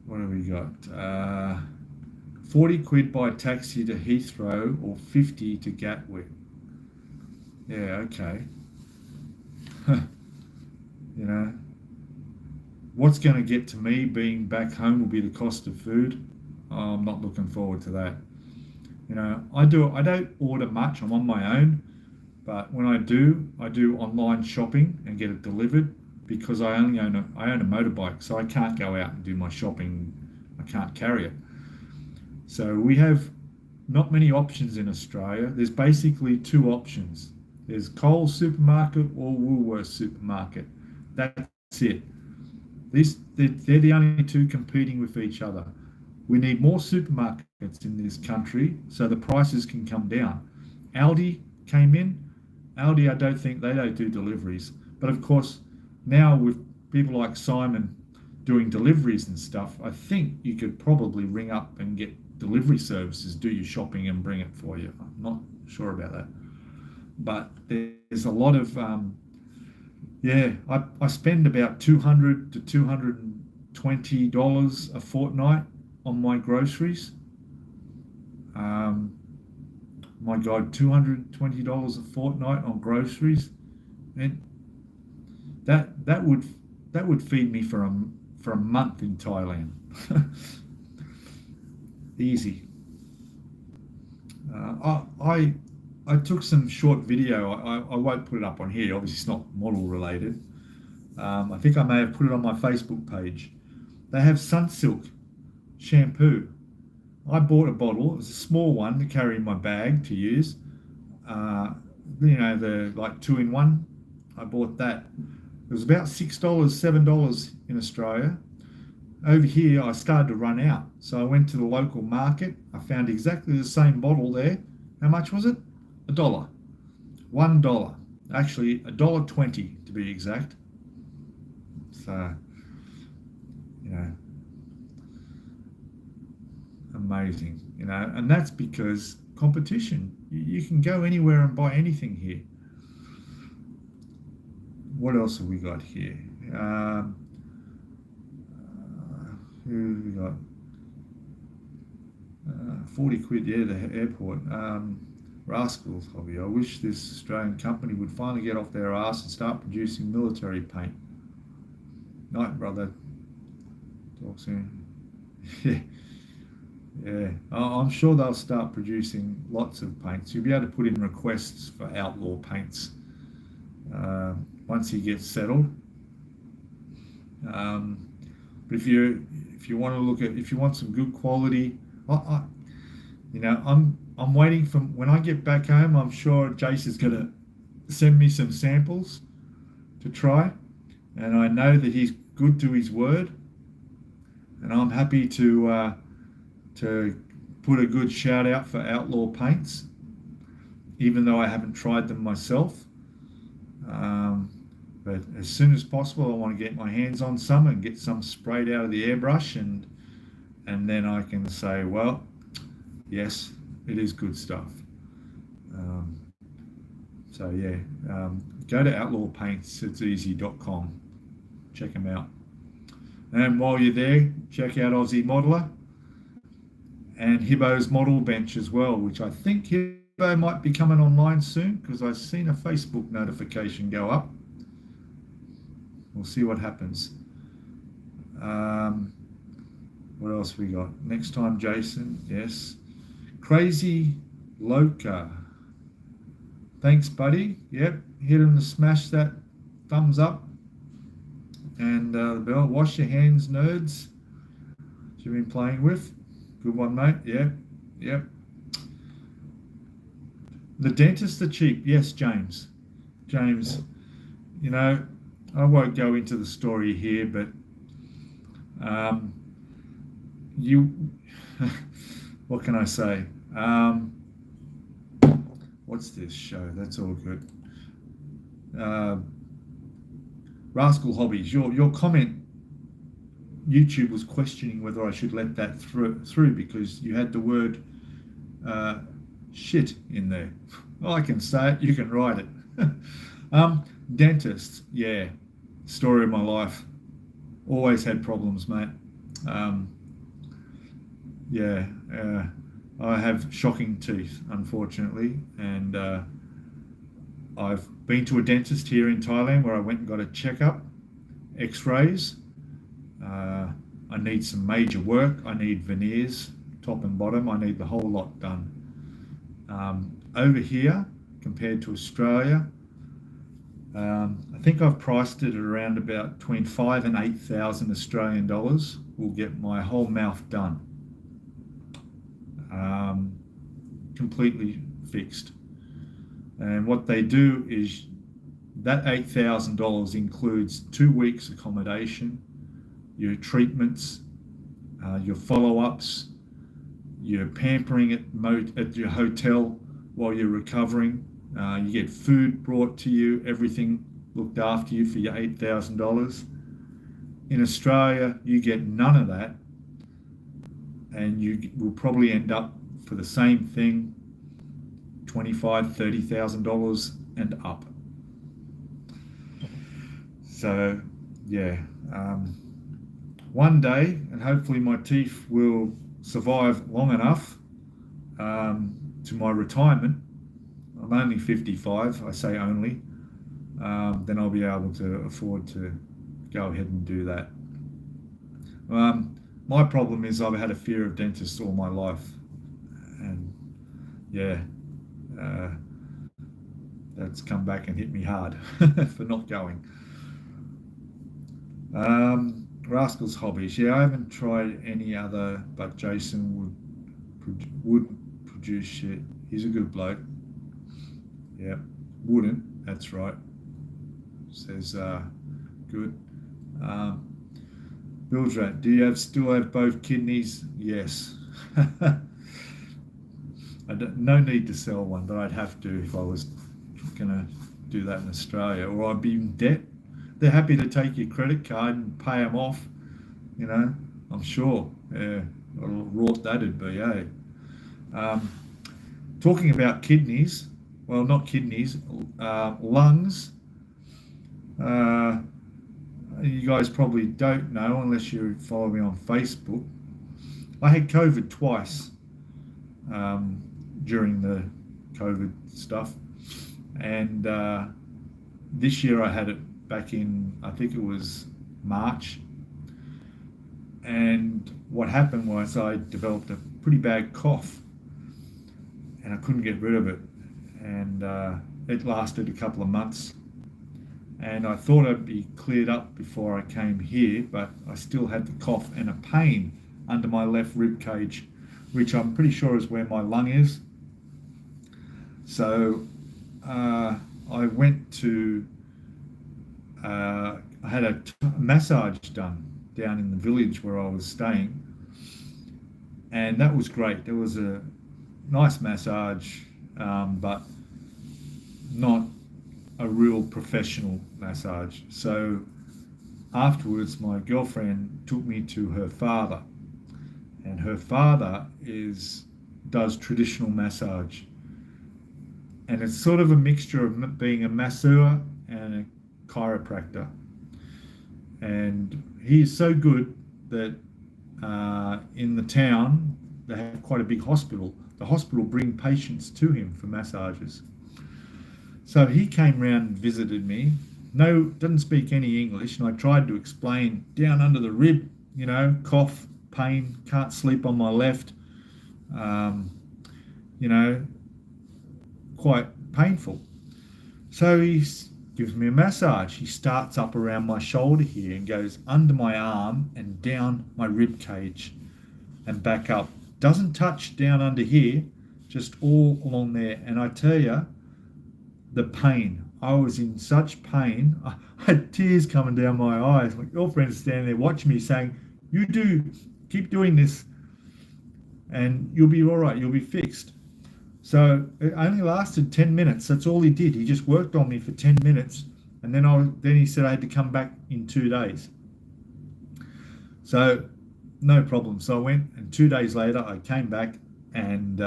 What have we got? 40 quid by taxi to Heathrow or 50 to Gatwick. Yeah, okay. You know, what's going to get to me being back home will be the cost of food. I'm not looking forward to that. You know, I don't order much. I'm on my own, but when I do online shopping and get it delivered, because I own a motorbike, so I can't go out and do my shopping. I can't carry it. So we have not many options in Australia. There's basically 2 options. There's Coles supermarket or Woolworths supermarket. That's it. They're the only 2 competing with each other. We need more supermarkets in this country so the prices can come down. Aldi came in. Aldi, I don't think they don't do deliveries. But of course, now with people like Simon doing deliveries and stuff, I think you could probably ring up and get delivery services, do your shopping and bring it for you. I'm not sure about that. But there's a lot of, I spend about $200 to $220 a fortnight on my groceries. My God, $220 a fortnight on groceries, and that would feed me for a month in Thailand. Easy. I took some short video. I won't put it up on here. Obviously, it's not model related. I think I may have put it on my Facebook page. They have Sunsilk shampoo. I bought a bottle. It was a small one to carry in my bag to use. You know, the like 2-in-1. I bought that. It was about $6, $7 in Australia. Over here, I started to run out. So I went to the local market. I found exactly the same bottle there. How much was it? $1. $1. Actually, $1.20 to be exact. So, you know, amazing, you know, and that's because competition. You can go anywhere and buy anything here. What else have we got here? Who have we got? 40 quid, yeah, the airport. Rascals Hobby. I wish this Australian company would finally get off their ass and start producing military paint. Night, brother. Talk soon. Yeah. Yeah, I'm sure they'll start producing lots of paints. You'll be able to put in requests for outlaw paints once he gets settled. But if you want to look at, if you want some good quality, I'm waiting for when I get back home. I'm sure Jace is going to send me some samples to try, and I know that he's good to his word, and I'm happy to put a good shout out for outlaw paints, even though I haven't tried them myself. But as soon as possible, I want to get my hands on some and get some sprayed out of the airbrush, and then I can say, well, yes, it is good stuff. So yeah, go to Outlaw Paints, it's easy.com. Check them out. And while you're there, check out Aussie Modeler and Hibbo's Model Bench as well, which I think Hibbo might be coming online soon because I've seen a Facebook notification go up. We'll see what happens. What else we got? Next time, Jason. Yes. Crazy Loca. Thanks, buddy. Yep. Hit him to smash that thumbs up. And the bell. Wash your hands, nerds. You've been playing with. Good one, mate. Yep. Yep. The dentists are cheap. Yes, James. James, I won't go into the story here, but what can I say? What's this show? That's all good. Rascal Hobbies, your comment, YouTube was questioning whether I should let that through because you had the word shit in there. Well, I can say it, you can write it. Dentists, yeah, story of my life. Always had problems, mate. I have shocking teeth, unfortunately, and I've been to a dentist here in Thailand where I went and got a checkup, x-rays. I need some major work. I need veneers, top and bottom. I need the whole lot done. Over here, compared to Australia, I think I've priced it at around about between 5,000 and 8,000 Australian dollars. Will get my whole mouth done, completely fixed. And what they do is that $8,000 includes 2 weeks accommodation, your treatments, your follow-ups, your pampering at your hotel while you're recovering. You get food brought to you, everything looked after you for your $8,000. In Australia, you get none of that, and you will probably end up for the same thing, $25,000, $30,000 and up. So, yeah, one day, and hopefully my teeth will survive long enough to my retirement. I'm only 55, I say only, then I'll be able to afford to go ahead and do that. My problem is I've had a fear of dentists all my life, and yeah, that's come back and hit me hard for not going. Rascals Hobbies, yeah, I haven't tried any other, but Jason would produce shit. He's a good bloke. Yeah, wouldn't, that's right. Says good. Bildrat, do you still have both kidneys? Yes. No need to sell one, but I'd have to if I was going to do that in Australia, or I'd be in debt. They're happy to take your credit card and pay them off, I'm sure. Yeah, what a rort that'd be, eh? Talking about kidneys, well, not kidneys, lungs. You guys probably don't know unless you follow me on Facebook. I had COVID twice during the COVID stuff. And this year I had it back in, I think it was March. And what happened was I developed a pretty bad cough and I couldn't get rid of it. And it lasted a couple of months. And I thought I'd be cleared up before I came here, but I still had the cough and a pain under my left rib cage, which I'm pretty sure is where my lung is. So I went to, I had a massage done down in the village where I was staying, and that was great. There was a nice massage, but not a real professional massage. So afterwards, my girlfriend took me to her father, and her father does traditional massage, and it's sort of a mixture of being a masseur and a chiropractor. And he is so good that in the town they have quite a big hospital. The hospital bring patients to him for massages. So he came round and visited me. No, doesn't speak any English, and I tried to explain down under the rib, you know, cough, pain, can't sleep on my left, you know, quite painful. So he gives me a massage. He starts up around my shoulder here and goes under my arm and down my rib cage and back up. Doesn't touch down under here, just all along there. And I tell you, the pain. I was in such pain. I had tears coming down my eyes. My girlfriend's standing there watching me saying, keep doing this and you'll be all right, you'll be fixed. So it only lasted 10 minutes. That's all he did. He just worked on me for 10 minutes. And then he said I had to come back in 2 days. So no problem. So I went, and 2 days later I came back, and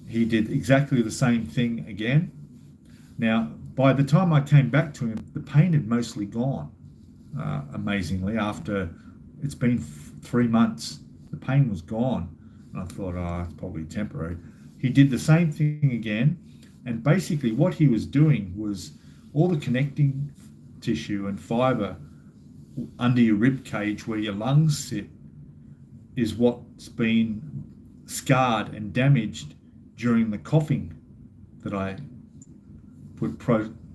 he did exactly the same thing again. Now, by the time I came back to him, the pain had mostly gone, amazingly. After it's been 3 months, the pain was gone. And I thought, it's probably temporary. He did the same thing again. And basically what he was doing was all the connecting tissue and fiber under your rib cage where your lungs sit is what's been scarred and damaged during the coughing that I put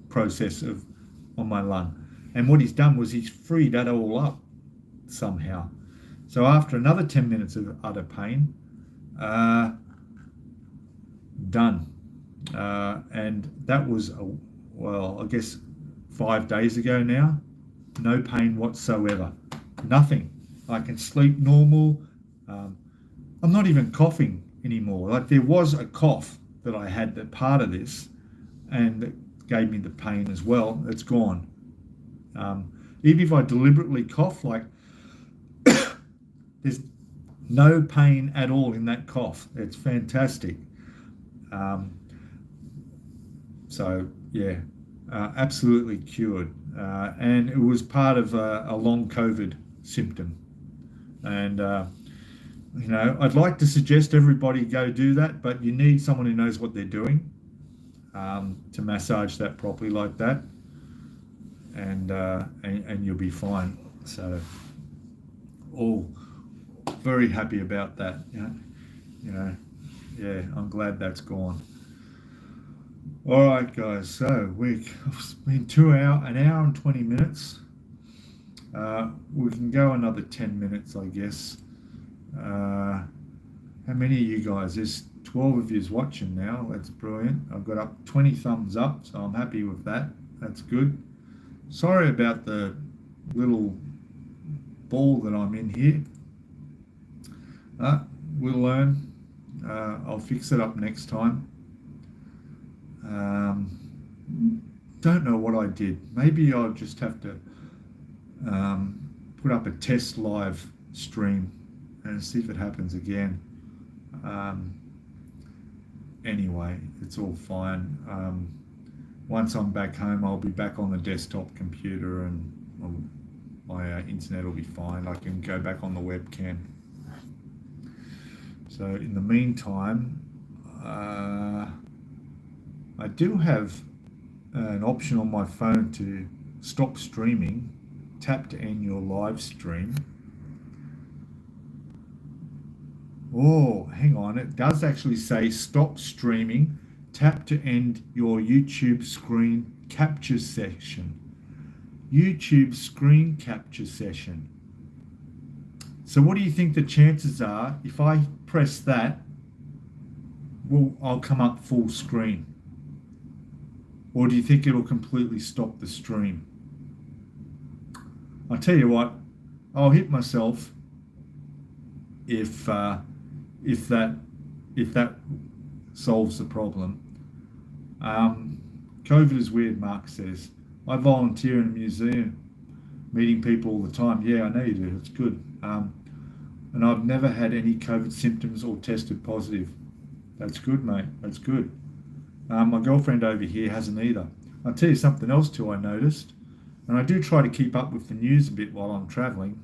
process on my lung. And what he's done was he's freed that all up somehow. So after another 10 minutes of utter pain, done. And that was, I guess 5 days ago now. No pain whatsoever. Nothing. I can sleep normal. I'm not even coughing anymore. Like, there was a cough that I had, that part of this, and it gave me the pain as well. It's gone. Even if I deliberately cough, like, there's no pain at all in that cough. It's fantastic. So yeah, absolutely cured. And it was part of a long COVID symptom. And you know, I'd like to suggest everybody go do that, but you need someone who knows what they're doing to massage that properly like that, and you'll be fine. So, all very happy about that. Yeah, I'm glad that's gone. All right, guys. So it's been an hour and 20 minutes. We can go another 10 minutes, I guess. How many of you guys? There's 12 of yous watching now. That's brilliant. I've got up 20 thumbs up, so I'm happy with that. That's good. Sorry about the little ball that I'm in here. We'll learn. I'll fix it up next time. Don't know what I did. Maybe I'll just have to put up a test live stream and see if it happens again. Anyway, it's all fine. Once I'm back home, I'll be back on the desktop computer, and my internet will be fine. I can go back on the webcam. So in the meantime, I do have an option on my phone to stop streaming. Tap to end your live stream. Oh, hang on. It does actually say stop streaming. Tap to end your YouTube screen capture session. YouTube screen capture session. So what do you think the chances are if I press that, well, I'll come up full screen? Or do you think it'll completely stop the stream? I'll tell you what, I'll hit myself if that solves the problem. COVID is weird, Mark says. I volunteer in a museum, meeting people all the time. Yeah, I know you do. It's good. And I've never had any COVID symptoms or tested positive. That's good, mate. That's good. My girlfriend over here hasn't either. I'll tell you something else too I noticed. And I do try to keep up with the news a bit while I'm traveling.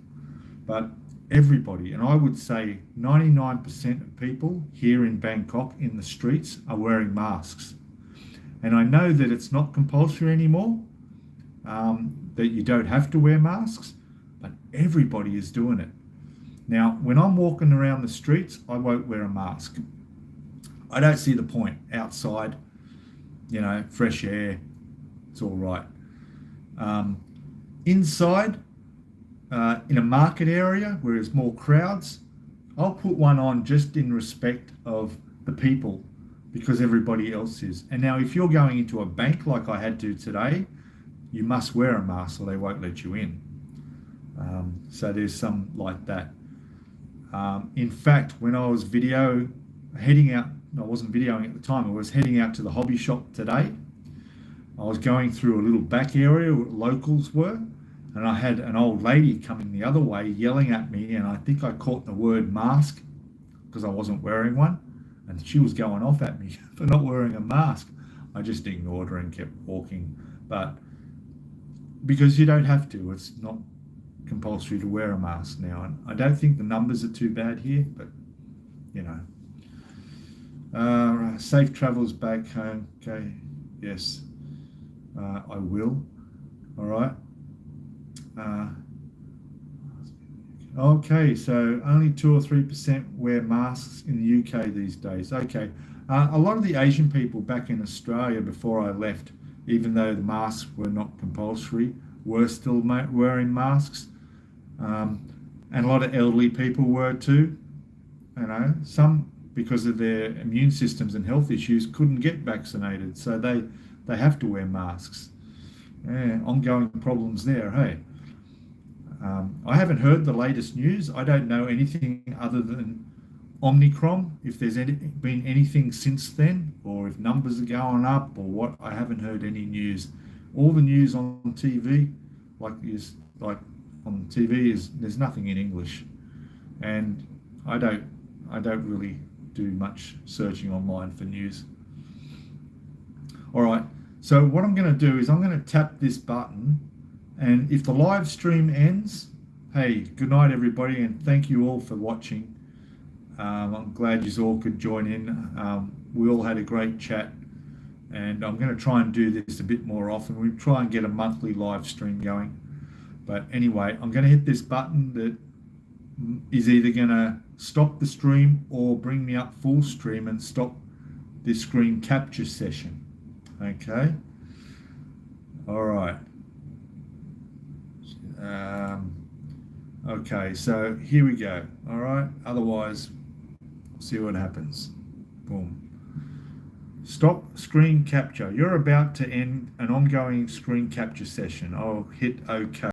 But everybody, and I would say 99% of people here in Bangkok in the streets are wearing masks. And I know that it's not compulsory anymore, that you don't have to wear masks, but everybody is doing it. Now, when I'm walking around the streets, I won't wear a mask. I don't see the point. Outside, fresh air, it's all right. Inside, in a market area where there's more crowds, I'll put one on just in respect of the people because everybody else is. And now if you're going into a bank like I had to today, you must wear a mask or they won't let you in. So there's some like that. In fact, when I was heading out, I wasn't videoing at the time, I was heading out to the hobby shop today. I was going through a little back area where locals were, and I had an old lady coming the other way yelling at me, and I think I caught the word mask because I wasn't wearing one, and she was going off at me for not wearing a mask. I just ignored her and kept walking, but because you don't have to, it's not compulsory to wear a mask now, and I don't think the numbers are too bad here, but safe travels back home. Okay, yes, I will. All right. Okay, so only 2 or 3% wear masks in the UK these days. Okay, a lot of the Asian people back in Australia before I left, even though the masks were not compulsory, were still wearing masks. And a lot of elderly people were too. Some, because of their immune systems and health issues, couldn't get vaccinated, so they have to wear masks. Yeah, ongoing problems there, hey. I haven't heard the latest news. I don't know anything other than Omicron, if there's been anything since then, or if numbers are going up or what. I haven't heard any news. All the news on TV, on TV there's nothing in English, and I don't really do much searching online for news. All right, so what I'm going to do is I'm going to tap this button, and if the live stream ends, hey, good night everybody, and thank you all for watching. I'm glad you all could join in. We all had a great chat, and I'm going to try and do this a bit more often. We try and get a monthly live stream going. But anyway, I'm going to hit this button that is either going to stop the stream or bring me up full stream and stop this screen capture session. Okay. All right. Okay, so here we go. All right. Otherwise, see what happens. Boom. Stop screen capture. You're about to end an ongoing screen capture session. I'll hit OK.